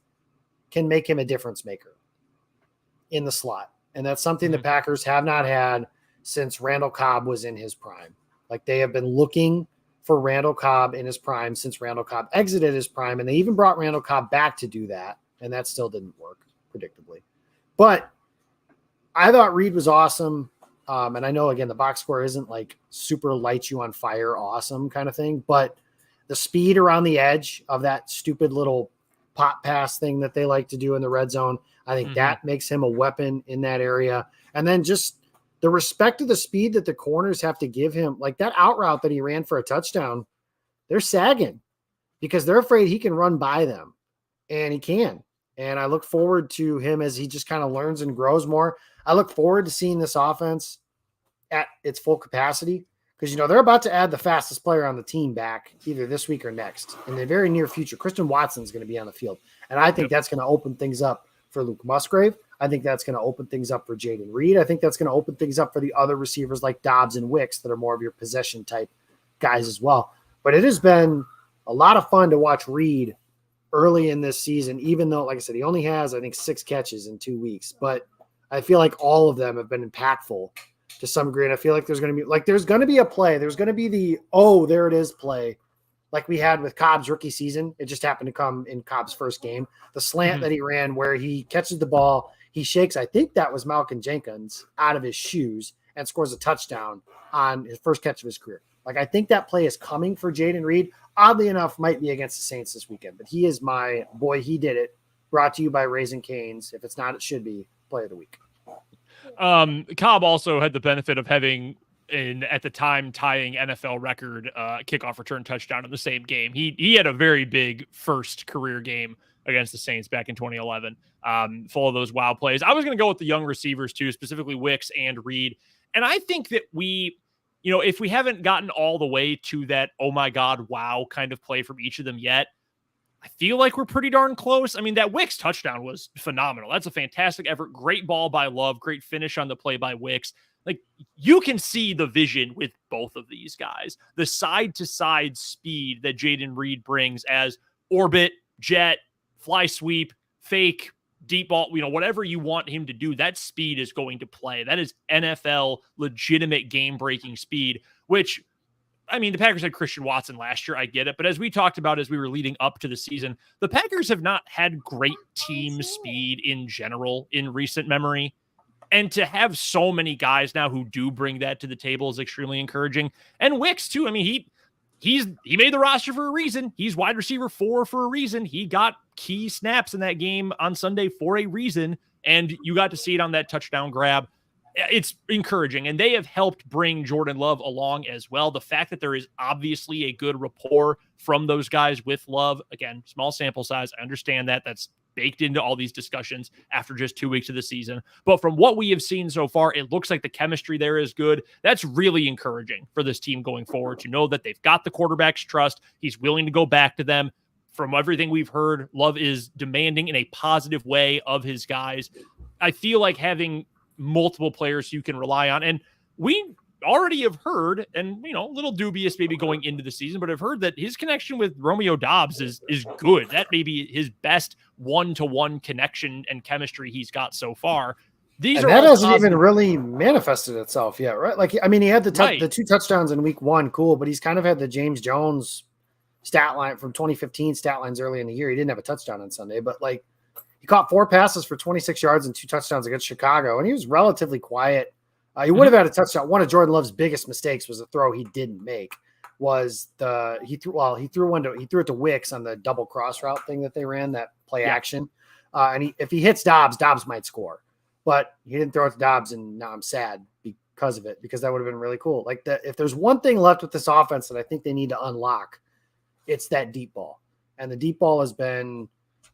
can make him a difference maker in the slot. And that's something the Packers have not had since Randall Cobb was in his prime. Like, they have been looking for Randall Cobb in his prime since Randall Cobb exited his prime. And they even brought Randall Cobb back to do that. And that still didn't work, predictably. But I thought Reed was awesome. And I know, again, the box score isn't like super light you on fire, awesome kind of thing, but the speed around the edge of that stupid little pop pass thing that they like to do in the red zone, I think that makes him a weapon in that area. And then just the respect of the speed that the corners have to give him, like that out route that he ran for a touchdown, they're sagging because they're afraid he can run by them, and he can. And I look forward to him as he just kind of learns and grows more. I look forward to seeing this offense at its full capacity because, they're about to add the fastest player on the team back either this week or next in the very near future. Christian Watson is going to be on the field. And I think that's going to open things up for Luke Musgrave. I think that's going to open things up for Jaden Reed. I think that's going to open things up for the other receivers like Dobbs and Wicks that are more of your possession type guys as well. But it has been a lot of fun to watch Reed early in this season, even though, like I said, he only has, I think, 6 catches in 2 weeks. But I feel like all of them have been impactful to some degree. And I feel like there's going to be a play. There's going to be the, oh, there it is play like we had with Cobb's rookie season. It just happened to come in Cobb's first game. The slant that he ran where he catches the ball, he shakes, I think that was Malcolm Jenkins, out of his shoes and scores a touchdown on his first catch of his career. Like, I think that play is coming for Jaden Reed. Oddly enough, might be against the Saints this weekend, but he is my boy. He did it. Brought to you by Raising Cane's. If it's not, it should be player of the week. Cobb also had the benefit of having at the time tying NFL record kickoff return touchdown in the same game. He had a very big first career game against the Saints back in 2011, full of those wow plays. I was going to go with the young receivers too, specifically Wicks and Reed. And I think that if we haven't gotten all the way to that, oh my God, wow kind of play from each of them yet, I feel like we're pretty darn close. I mean, that Wicks touchdown was phenomenal. That's a fantastic effort. Great ball by Love. Great finish on the play by Wicks. Like, you can see the vision with both of these guys. The side-to-side speed that Jayden Reed brings as orbit, jet, fly sweep, fake, deep ball, whatever you want him to do, that speed is going to play. That is NFL legitimate game-breaking speed, which, I mean, the Packers had Christian Watson last year. I get it. But as we talked about as we were leading up to the season, the Packers have not had great team speed in general in recent memory. And to have so many guys now who do bring that to the table is extremely encouraging. And Wicks, too. I mean, he made the roster for a reason. He's wide receiver 4 for a reason. He got key snaps in that game on Sunday for a reason. And you got to see it on that touchdown grab. It's encouraging, and they have helped bring Jordan Love along as well. The fact that there is obviously a good rapport from those guys with Love, again, small sample size. I understand that. That's baked into all these discussions after just 2 weeks of the season. But from what we have seen so far, it looks like the chemistry there is good. That's really encouraging for this team going forward to know that they've got the quarterback's trust. He's willing to go back to them. From everything we've heard, Love is demanding in a positive way of his guys. I feel like having multiple players you can rely on. And we already have heard, and a little dubious maybe going into the season, but I've heard that his connection with Romeo Doubs is good. That may be his best one-to-one connection and chemistry he's got so far. That hasn't even really manifested itself yet, right? Like, I mean, he had the 2 touchdowns in week 1, cool, but he's kind of had the James Jones stat line from 2015 stat lines early in the year. He didn't have a touchdown on Sunday, but like, he caught 4 passes for 26 yards and 2 touchdowns against Chicago, and he was relatively quiet. He would have had a touchdown. One of Jordan Love's biggest mistakes was a throw he didn't make. He threw it to Wicks on the double cross route thing that they ran, that play action. And if he hits Doubs might score. But he didn't throw it to Doubs, and now I'm sad because of it, because that would have been really cool. Like, if there's one thing left with this offense that I think they need to unlock, it's that deep ball. And the deep ball has been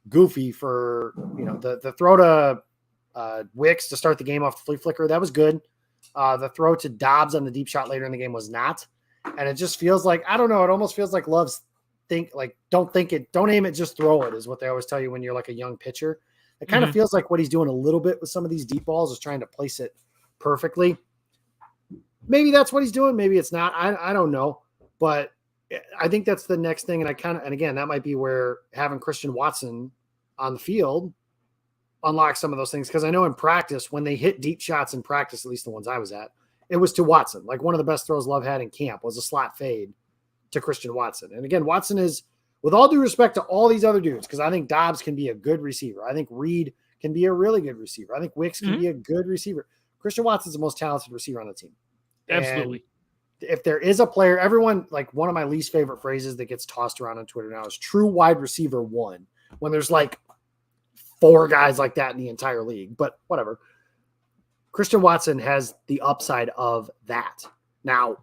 goofy for, the throw to Wicks to start the game off the flea flicker. That was good. The throw to Doubs on the deep shot later in the game was not. And it just feels like, I don't know, it almost feels like Love's don't aim it, just throw it, is what they always tell you when you're like a young pitcher. It kind of feels like what he's doing a little bit with some of these deep balls is trying to place it perfectly. Maybe that's what he's doing. Maybe it's not. I don't know. But I think that's the next thing. And again, that might be where having Christian Watson on the field unlocks some of those things. Because I know in practice, when they hit deep shots in practice, at least the ones I was at, it was to Watson. Like, one of the best throws Love had in camp was a slot fade to Christian Watson. And again, Watson is, with all due respect to all these other dudes, because I think Doubs can be a good receiver. I think Reed can be a really good receiver. I think Wicks can be a good receiver. Christian Watson's the most talented receiver on the team. Absolutely. And if there is a player, everyone, like, one of my least favorite phrases that gets tossed around on Twitter now is true wide receiver 1, when there's like 4 guys like that in the entire league, but whatever. Christian Watson has the upside of that. Now,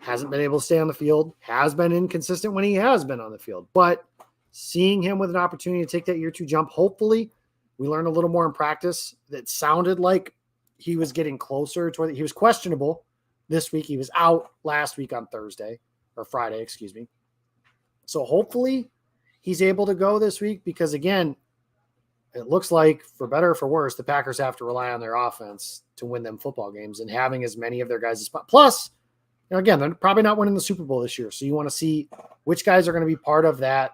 hasn't been able to stay on the field, has been inconsistent when he has been on the field, but seeing him with an opportunity to take that year 2 jump, hopefully we learned a little more in practice. That sounded like he was getting closer to where he was questionable this week. He was out last week on Friday, excuse me. So hopefully he's able to go this week, because again, it looks like, for better or for worse, the Packers have to rely on their offense to win them football games, and having as many of their guys as possible. Plus, again, they're probably not winning the Super Bowl this year. So you want to see which guys are going to be part of that,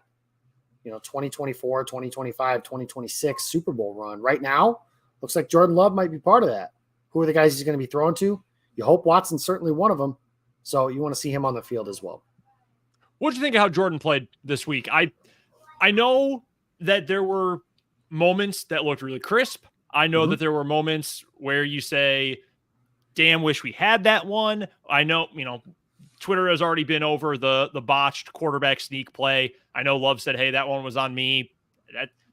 2024, 2025, 2026 Super Bowl run. Right now, looks like Jordan Love might be part of that. Who are the guys he's going to be throwing to? You hope Watson's certainly one of them. So you want to see him on the field as well. What did you think of how Jordan played this week? I know that there were moments that looked really crisp. I know that there were moments where you say, damn, wish we had that one. I know, Twitter has already been over the botched quarterback sneak play. I know Love said, hey, that one was on me.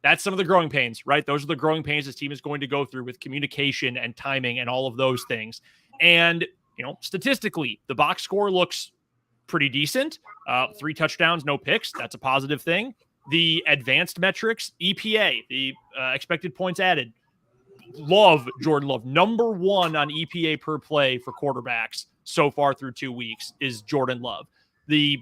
That's some of the growing pains, right? Those are the growing pains this team is going to go through with communication and timing and all of those things. And, statistically, the box score looks pretty decent. 3 touchdowns, no picks. That's a positive thing. The advanced metrics, EPA, the expected points added, Jordan Love, number 1 on EPA per play for quarterbacks so far through 2 weeks is Jordan Love. The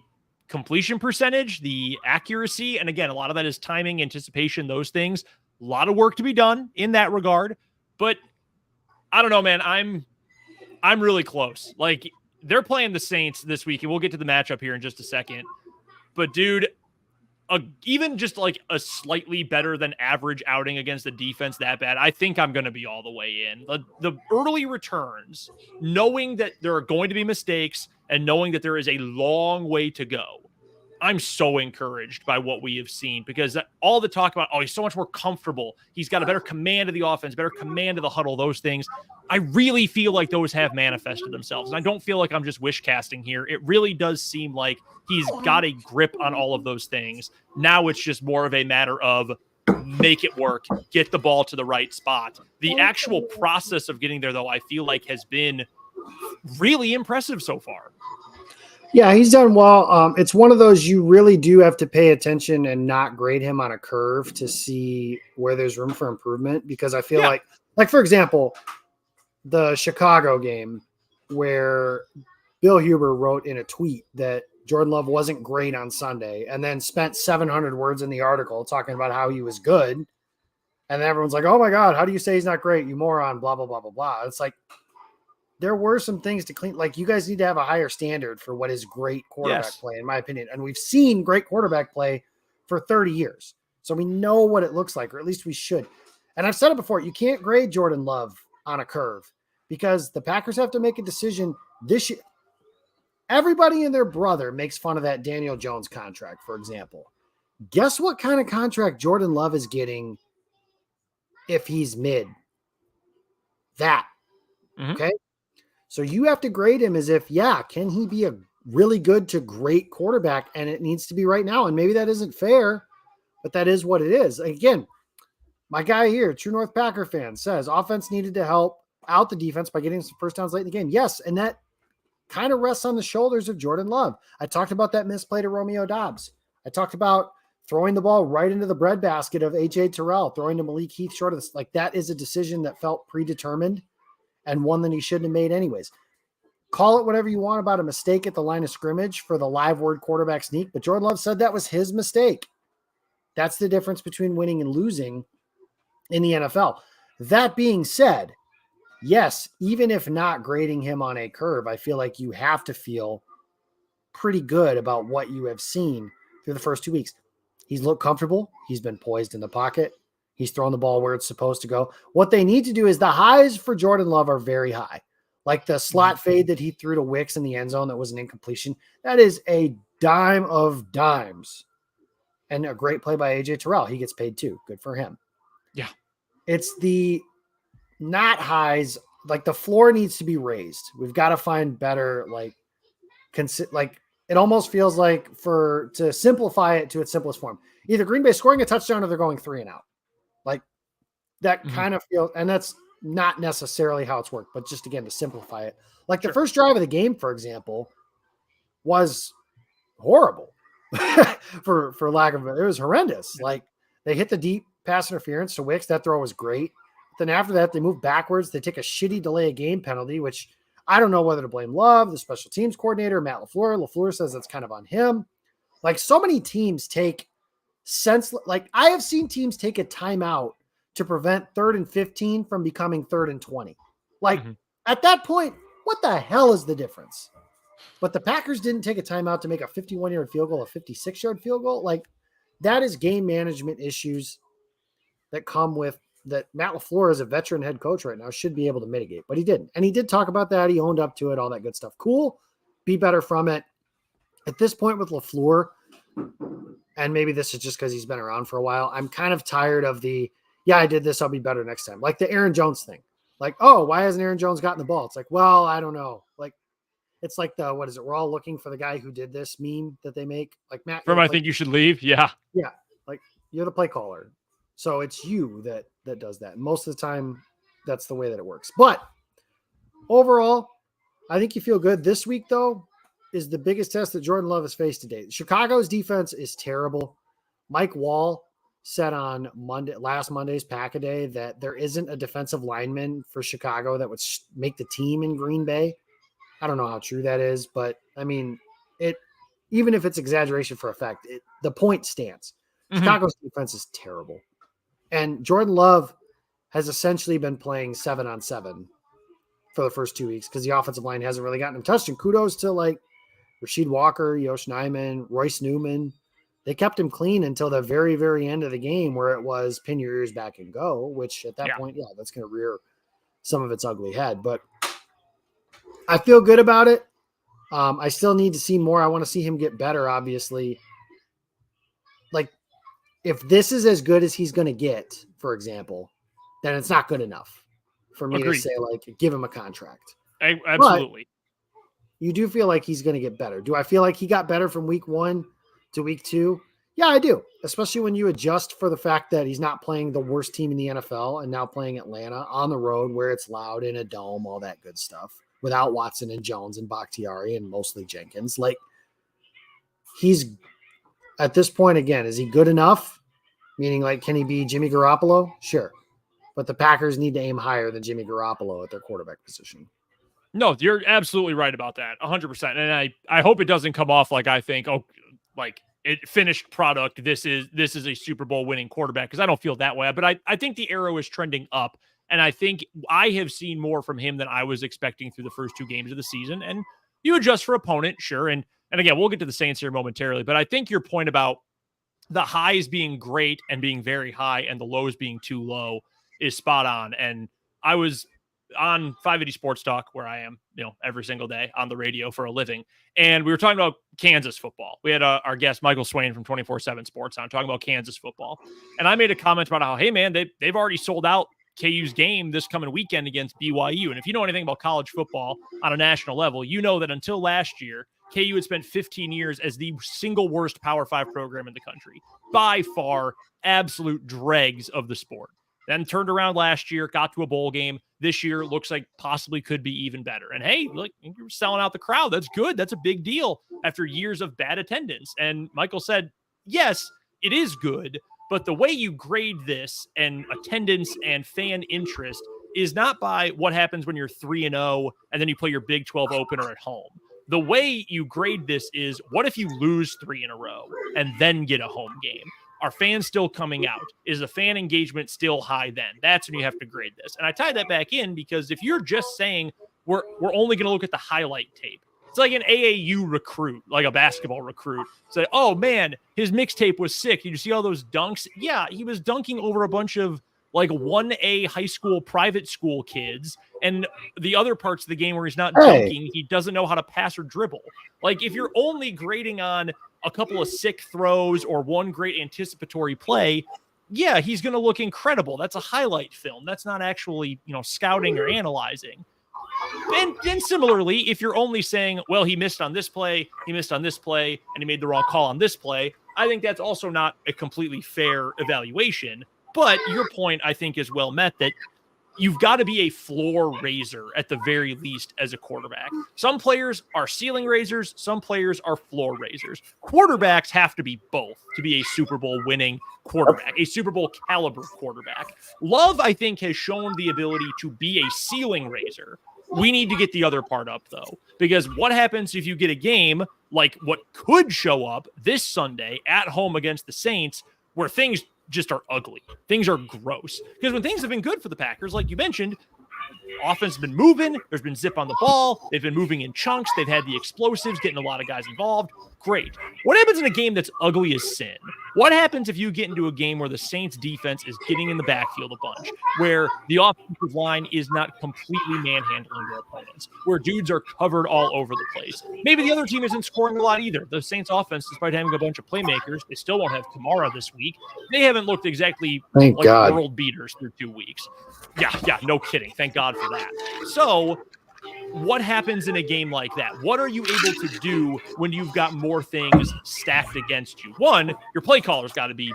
completion percentage, the accuracy, and again, a lot of that is timing, anticipation, those things. A lot of work to be done in that regard. But I don't know, man. I'm really close. Like, they're playing the Saints this week, and we'll get to the matchup here in just a second. But dude, even just like a slightly better than average outing against the defense that bad, I think I'm going to be all the way in. The early returns, knowing that there are going to be mistakes and knowing that there is a long way to go, I'm so encouraged by what we have seen, because all the talk about, oh, he's so much more comfortable, he's got a better command of the offense, better command of the huddle, those things, I really feel like those have manifested themselves. And I don't feel like I'm just wish casting here. It really does seem like he's got a grip on all of those things. Now it's just more of a matter of make it work, get the ball to the right spot. The actual process of getting there, though, I feel like has been really impressive so far. Yeah, he's done well. It's one of those you really do have to pay attention and not grade him on a curve to see where there's room for improvement, because I feel like for example, the Chicago game where Bill Huber wrote in a tweet that Jordan Love wasn't great on Sunday and then spent 700 words in the article talking about how he was good. And then everyone's like, oh my God, how do you say he's not great? You moron, blah, blah, blah, blah, blah. It's like, there were some things to clean. Like, you guys need to have a higher standard for what is great quarterback play, in my opinion. And we've seen great quarterback play for 30 years. So we know what it looks like, or at least we should. And I've said it before, you can't grade Jordan Love on a curve because the Packers have to make a decision this year. Everybody and their brother makes fun of that Daniel Jones contract, for example. Guess what kind of contract Jordan Love is getting if he's mid? That. Mm-hmm. Okay? So you have to grade him as if, can he be a really good to great quarterback? And it needs to be right now. And maybe that isn't fair, but that is what it is. Again, my guy here, True North Packer fan, says offense needed to help out the defense by getting some first downs late in the game. Yes, and that kind of rests on the shoulders of Jordan Love. I talked about that misplay to Romeo Doubs. I talked about throwing the ball right into the breadbasket of A.J. Terrell, throwing to Malik Heath short of this. Like, that is a decision that felt predetermined and one that he shouldn't have made anyways. Call it whatever you want about a mistake at the line of scrimmage for the live word quarterback sneak, but Jordan Love said that was his mistake. That's the difference between winning and losing in the NFL. That being said, yes, even if not grading him on a curve, I feel like you have to feel pretty good about what you have seen through the first 2 weeks. He's looked comfortable. He's been poised in the pocket. He's thrown the ball where it's supposed to go. What they need to do is the highs for Jordan Love are very high. Like the slot fade that he threw to Wicks in the end zone that was an incompletion. That is a dime of dimes. And a great play by A.J. Terrell. He gets paid too. Good for him. Yeah. It's the not highs. Like, the floor needs to be raised. We've got to find better, it almost feels like to simplify it to its simplest form. Either Green Bay scoring a touchdown or they're going 3 and out. Like, that kind of feels, and that's not necessarily how it's worked, but just again, to simplify it. Like the first drive of the game, for example, was horrible for lack of it. It was horrendous. Like, they hit the deep pass interference to Wicks. That throw was great. Then after that, they move backwards. They take a shitty delay of game penalty, which I don't know whether to blame Love, the special teams coordinator, Matt LaFleur. LaFleur says that's kind of on him. Like, so many teams take like, I have seen teams take a timeout to prevent 3rd and 15 from becoming 3rd and 20. Like, at that point, what the hell is the difference? But the Packers didn't take a timeout to make a 51-yard field goal, a 56-yard field goal. Like, that is game management issues that come with that. Matt LaFleur, as a veteran head coach right now, should be able to mitigate, but he didn't. And he did talk about that. He owned up to it, all that good stuff. Cool. Be better from it. At this point with LaFleur, and maybe this is just because he's been around for a while, I'm kind of tired of I did this, I'll be better next time. Like the Aaron Jones thing. Like, oh, why hasn't Aaron Jones gotten the ball? It's like, well, I don't know. Like, it's like what is it? We're all looking for the guy who did this meme that they make. Like, Matt. I think you should leave. Yeah. Yeah. Like, you're the play caller. So it's you that does that. And most of the time, that's the way that it works. But overall, I think you feel good. This week, though, is the biggest test that Jordan Love has faced to date. Chicago's defense is terrible. Mike Wall said on last Monday's Pack-A-Day that there isn't a defensive lineman for Chicago that would make the team in Green Bay. I don't know how true that is, but I mean, even if it's exaggeration for effect, the point stands. Chicago's defense is terrible. And Jordan Love has essentially been playing 7-on-7 for the first 2 weeks because the offensive line hasn't really gotten him touched. And kudos to like Rasheed Walker, Yosh Nijman, Royce Newman. They kept him clean until the very, very end of the game where it was pin your ears back and go, which at that point, that's going to rear some of its ugly head. But I feel good about it. I still need to see more. I want to see him get better, obviously. Like, if this is as good as he's going to get, for example, then it's not good enough for me to say, like, give him a contract. Absolutely. But you do feel like he's going to get better. Do I feel like he got better from week 1 to week 2? Yeah, I do. Especially when you adjust for the fact that he's not playing the worst team in the NFL and now playing Atlanta on the road where it's loud in a dome, all that good stuff, without Watson and Jones and Bakhtiari and mostly Jenkins. Like, he's at this point, again, is he good enough? Meaning, like, can he be Jimmy Garoppolo? Sure. But the Packers need to aim higher than Jimmy Garoppolo at their quarterback position. No, you're absolutely right about that. 100%. And I hope it doesn't come off like I think, like it finished product. This is a Super Bowl winning quarterback, because I don't feel that way. But I think the arrow is trending up. And I think I have seen more from him than I was expecting through the first 2 games of the season. And you adjust for opponent, sure. And again, we'll get to the Saints here momentarily. But I think your point about the highs being great and being very high and the lows being too low is spot on. And I was on 580 Sports Talk, where I am, every single day on the radio for a living. And we were talking about Kansas football. We had our guest, Michael Swain from 24/7 Sports on, talking about Kansas football. And I made a comment about how, hey man, they've already sold out KU's game this coming weekend against BYU. And if you know anything about college football on a national level, you know that until last year, KU had spent 15 years as the single worst Power 5 program in the country. By far, absolute dregs of the sport. Then turned around last year, got to a bowl game. This year looks like possibly could be even better. And hey, look, you're selling out the crowd. That's good. That's a big deal after years of bad attendance. And Michael said, yes, it is good, but the way you grade this and attendance and fan interest is not by what happens when you're 3-0 and then you play your Big 12 opener at home. The way you grade this is, what if you lose 3 in a row and then get a home game? Are fans still coming out? Is the fan engagement still high then? That's when you have to grade this. And I tie that back in because if you're just saying we're only going to look at the highlight tape, it's like an AAU recruit, like a basketball recruit. Say, oh man, his mixtape was sick. Did you see all those dunks? Yeah, he was dunking over a bunch of like 1A high school private school kids, and the other parts of the game where he's not dunking, he doesn't know how to pass or dribble. Like, if you're only grading on a couple of sick throws or one great anticipatory play, yeah, he's going to look incredible. That's a highlight film. That's not actually, scouting or analyzing. And similarly, if you're only saying, well, he missed on this play, and he made the wrong call on this play, I think that's also not a completely fair evaluation. But your point, I think, is well met, that you've got to be a floor raiser at the very least as a quarterback. Some players are ceiling raisers. Some players are floor raisers. Quarterbacks have to be both to be a Super Bowl winning quarterback, a Super Bowl caliber quarterback. Love, I think, has shown the ability to be a ceiling raiser. We need to get the other part up, though, because what happens if you get a game like what could show up this Sunday at home against the Saints, where things just are ugly. Things are gross. Because when things have been good for the Packers, like you mentioned, offense has been moving. There's been zip on the ball. They've been moving in chunks. They've had the explosives, getting a lot of guys involved. Great. What happens in a game that's ugly as sin? What happens if you get into a game where the Saints defense is getting in the backfield a bunch, where the offensive line is not completely manhandling their opponents, where dudes are covered all over the place? Maybe the other team isn't scoring a lot either. The Saints offense, despite having a bunch of playmakers, they still won't have Kamara this week. They haven't looked exactly like world beaters through 2 weeks. Yeah, no kidding. Thank God for that. So what happens in a game like that? What are you able to do when you've got more things stacked against you? One, your play caller's got to be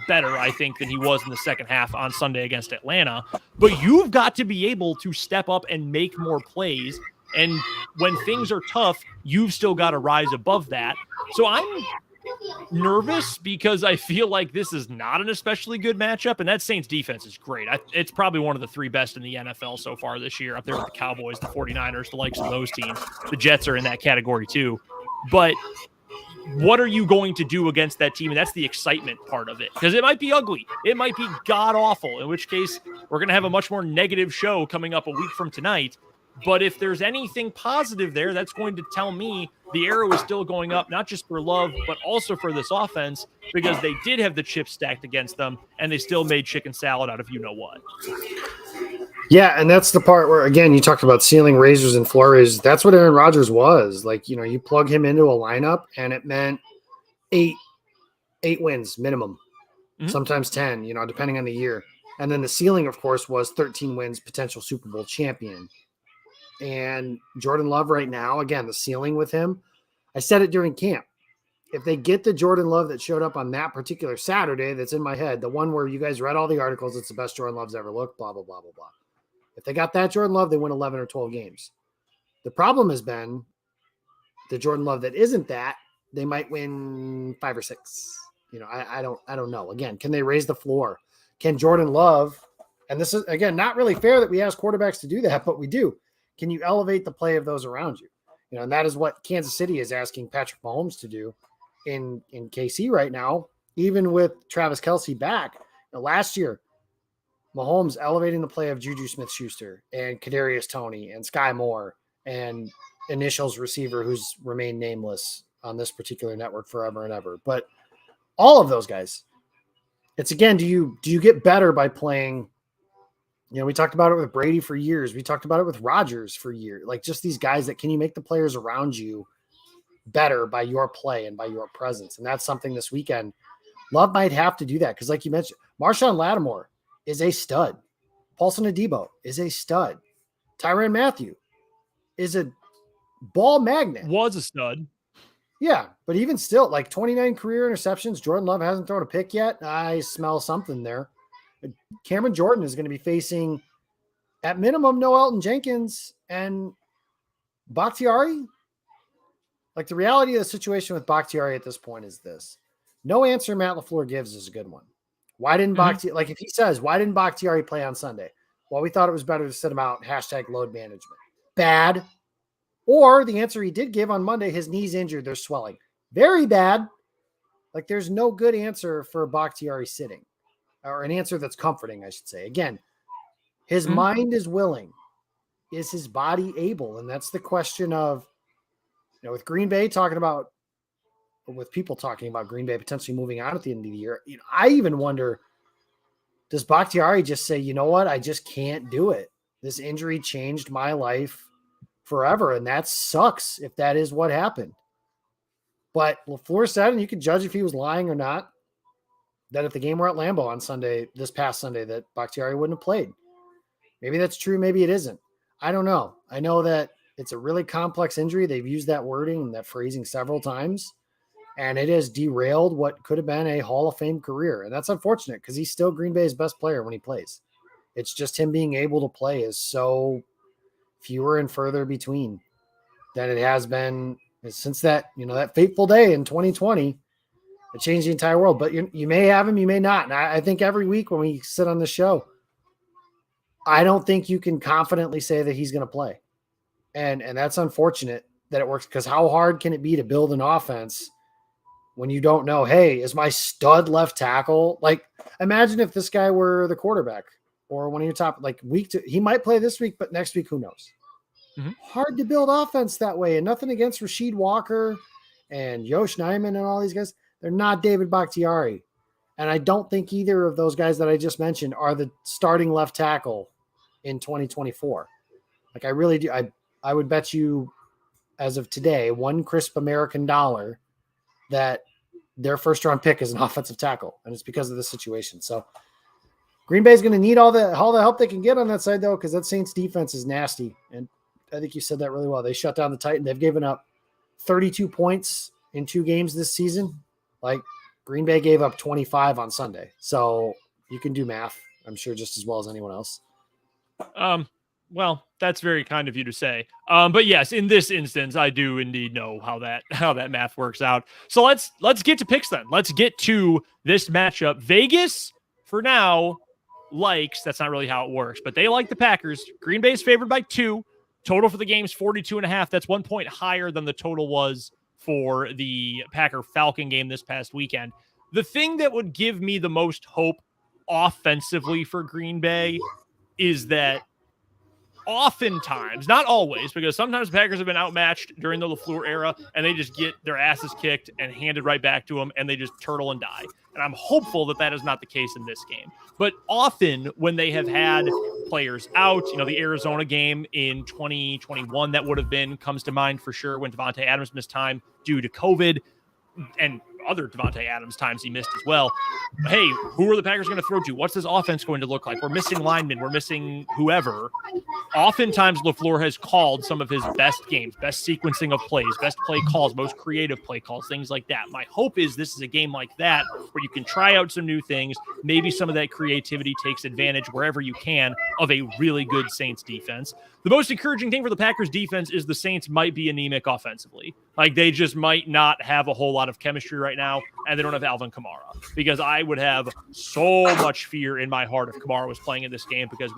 better, I think, than he was in the second half on Sunday against Atlanta. But you've got to be able to step up and make more plays. And when things are tough, you've still got to rise above that. So I'm nervous because I feel like this is not an especially good matchup, and that Saints defense is great. It's probably one of the 3 best in the NFL so far this year, up there with the Cowboys, the 49ers, the likes of those teams. The Jets are in that category too. But what are you going to do against that team? And that's the excitement part of it, because it might be ugly. It might be god awful, in which case we're going to have a much more negative show coming up a week from tonight. But if there's anything positive there, that's going to tell me the arrow is still going up, not just for Love, but also for this offense, because they did have the chips stacked against them and they still made chicken salad out of you-know-what. Yeah, and that's the part where, again, you talked about ceiling raisers and floors. That's what Aaron Rodgers was. Like, you plug him into a lineup and it meant eight wins minimum, sometimes 10, depending on the year. And then the ceiling, of course, was 13 wins, potential Super Bowl champion. And Jordan Love right now, again, the ceiling with him, I said it during camp. If they get the Jordan Love that showed up on that particular Saturday, that's in my head, the one where you guys read all the articles, it's the best Jordan Love's ever looked, blah, blah, blah, blah, blah. If they got that Jordan Love, they win 11 or 12 games. The problem has been the Jordan Love that isn't that, they might win 5 or 6. I don't know. Again, can they raise the floor? Can Jordan Love, and this is, again, not really fair that we ask quarterbacks to do that, but we do. Can you elevate the play of those around you? And that is what Kansas City is asking Patrick Mahomes to do in KC right now, even with Travis Kelce back. Last year, Mahomes elevating the play of Juju Smith-Schuster and Kadarius Toney and Sky Moore and Initials receiver who's remained nameless on this particular network forever and ever. But all of those guys, it's, again, do you get better by playing? We talked about it with Brady for years. We talked about it with Rodgers for years. Like, just these guys that, can you make the players around you better by your play and by your presence? And that's something this weekend Love might have to do that. Because like you mentioned, Marshawn Lattimore is a stud. Paulson Adebo is a stud. Tyrann Mathieu is a ball magnet. Was a stud. Yeah, but even still, like 29 career interceptions. Jordan Love hasn't thrown a pick yet. I smell something there. Cameron Jordan is going to be facing, at minimum, no Elton Jenkins and Bakhtiari. Like, the reality of the situation with Bakhtiari at this point is this. No answer Matt LaFleur gives is a good one. Why didn't Bakhtiari, like if he says, why didn't Bakhtiari play on Sunday? Well, we thought it was better to sit him out, #load management. Bad. Or the answer he did give on Monday, his knee's injured, they're swelling. Very bad. Like, there's no good answer for Bakhtiari sitting. Or an answer that's comforting, I should say. Again, his mind is willing. Is his body able? And that's the question of, with Green Bay with people talking about Green Bay potentially moving on at the end of the year. I even wonder, does Bakhtiari just say, you know what? I just can't do it. This injury changed my life forever. And that sucks if that is what happened. But LaFleur said, and you can judge if he was lying or not, that if the game were at Lambeau on Sunday, this past Sunday, that Bakhtiari wouldn't have played. Maybe that's true. Maybe it isn't. I don't know. I know that it's a really complex injury. They've used that wording and that phrasing several times, and it has derailed what could have been a Hall of Fame career. And that's unfortunate because he's still Green Bay's best player when he plays. It's just him being able to play is so fewer and further between than it has been since that, that fateful day in 2020. It changed the entire world, but you may have him, you may not. And I think every week when we sit on the show, I don't think you can confidently say that he's going to play. And that's unfortunate that it works, because how hard can it be to build an offense when you don't know, hey, is my stud left tackle? Like, imagine if this guy were the quarterback or one of your top, like he might play this week, but next week, who knows? Hard to build offense that way. And nothing against Rasheed Walker and Yosh Nijman and all these guys. They're not David Bakhtiari. And I don't think either of those guys that I just mentioned are the starting left tackle in 2024. Like, I really do. I would bet you, as of today, $1 crisp American dollar that their first round pick is an offensive tackle. And it's because of the situation. So Green Bay is going to need all the help they can get on that side, though, because that Saints defense is nasty. And I think you said that really well. They shut down the Titans. They've given up 32 points in 2 games this season. Like, Green Bay gave up 25 on Sunday. So you can do math, I'm sure, just as well as anyone else. Well, that's very kind of you to say. But yes, in this instance, I do indeed know how that math works out. So let's get to picks then. Let's get to this matchup. Vegas, for now, likes, that's not really how it works, but they like the Packers. Green Bay's favored by 2. Total for the game is 42.5. That's 1 point higher than the total was for the Packer-Falcon game this past weekend. The thing that would give me the most hope offensively for Green Bay is that oftentimes, not always, because sometimes the Packers have been outmatched during the LaFleur era, and they just get their asses kicked and handed right back to them, and they just turtle and die. And I'm hopeful that that is not the case in this game. But often when they have had players out, the Arizona game in 2021 that would have been comes to mind for sure when Davante Adams missed time due to COVID, and other Davante Adams times he missed as well. Hey, who are the Packers going to throw to? What's this offense going to look like? We're missing linemen. We're missing whoever. Oftentimes, LaFleur has called some of his best games, best sequencing of plays, best play calls, most creative play calls, things like that. My hope is this is a game like that where you can try out some new things. Maybe some of that creativity takes advantage wherever you can of a really good Saints defense. The most encouraging thing for the Packers defense is the Saints might be anemic offensively. Like they just might not have a whole lot of chemistry right now, and they don't have Alvin Kamara, because I would have so much fear in my heart if Kamara was playing in this game, because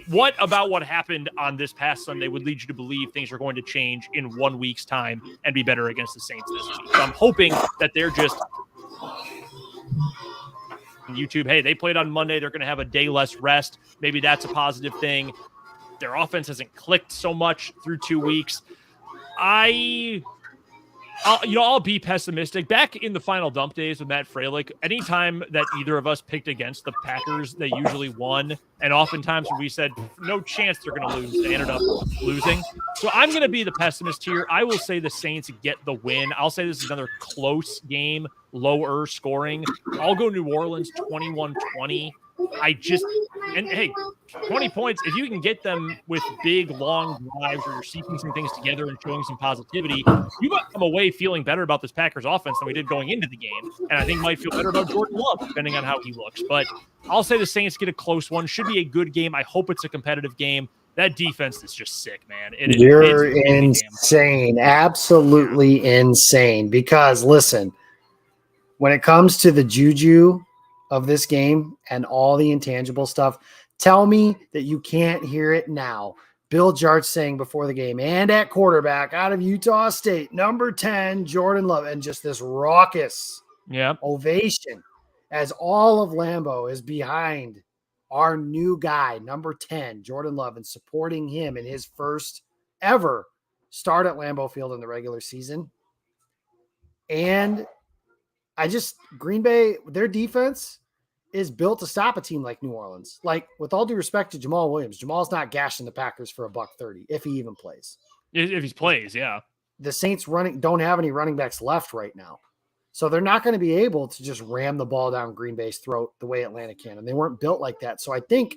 what about what happened on this past Sunday would lead you to believe things are going to change in 1 week's time and be better against the Saints this week? So I'm hoping that they're just YouTube. Hey, they played on Monday. They're going to have a day less rest. Maybe that's a positive thing. Their offense hasn't clicked so much through 2 weeks. I'll be pessimistic. Back in the Final Dump days with Matt Freilich, anytime that either of us picked against the Packers, they usually won. And oftentimes when we said, no chance they're going to lose, they ended up losing. So I'm going to be the pessimist here. I will say the Saints get the win. I'll say this is another close game, lower scoring. I'll go New Orleans 21-20. Hey, 20 points, if you can get them with big, long drives where you're sequencing things together and showing some positivity, you might come away feeling better about this Packers offense than we did going into the game. And I think might feel better about Jordan Love, depending on how he looks. But I'll say the Saints get a close one. Should be a good game. I hope it's a competitive game. That defense is just sick, man. You're insane. Absolutely insane. Because, listen, when it comes to the juju of this game and all the intangible stuff, tell me that you can't hear it now. Bill Jarch saying before the game, and at quarterback out of Utah State, number 10, Jordan Love, and just this raucous ovation as all of Lambeau is behind our new guy, number 10, Jordan Love, and supporting him in his first ever start at Lambeau Field in the regular season. And Green Bay, their defense is built to stop a team like New Orleans. Like, with all due respect to Jamal Williams, Jamal's not gashing the Packers for $130 if he even plays. If he plays, yeah. The Saints don't have any running backs left right now. So they're not going to be able to just ram the ball down Green Bay's throat the way Atlanta can. And they weren't built like that. So I think,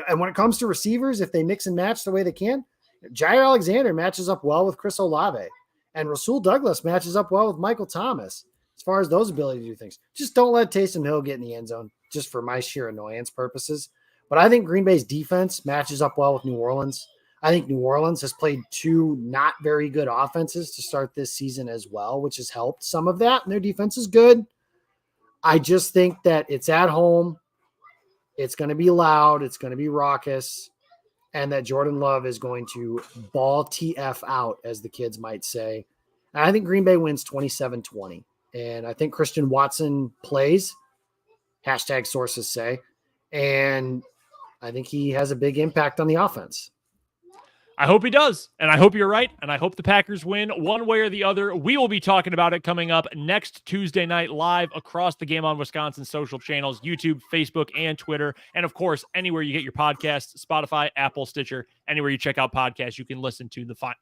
and when it comes to receivers, if they mix and match the way they can, Jair Alexander matches up well with Chris Olave. And Rasul Douglas matches up well with Michael Thomas as far as those ability to do things. Just don't let Taysom Hill get in the end zone, just for my sheer annoyance purposes. But I think Green Bay's defense matches up well with New Orleans. I think New Orleans has played two not very good offenses to start this season as well, which has helped some of that. And their defense is good. I just think that it's at home. It's going to be loud. It's going to be raucous. And that Jordan Love is going to ball TF out, as the kids might say. And I think Green Bay wins 27-20. And I think Christian Watson plays, hashtag sources say, and I think he has a big impact on the offense. I hope he does, and I hope you're right, and I hope the Packers win one way or the other. We will be talking about it coming up next Tuesday night live across the Game On Wisconsin social channels, YouTube, Facebook, and Twitter. And, of course, anywhere you get your podcasts, Spotify, Apple, Stitcher, anywhere you check out podcasts, you can listen to I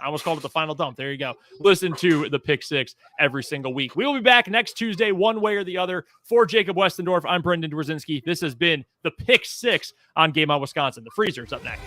almost called it the Final Dump. There you go. Listen to the Pick Six every single week. We will be back next Tuesday one way or the other. For Jacob Westendorf, I'm Brendan Dworzinski. This has been the Pick Six on Game On Wisconsin. The Freezer's up next.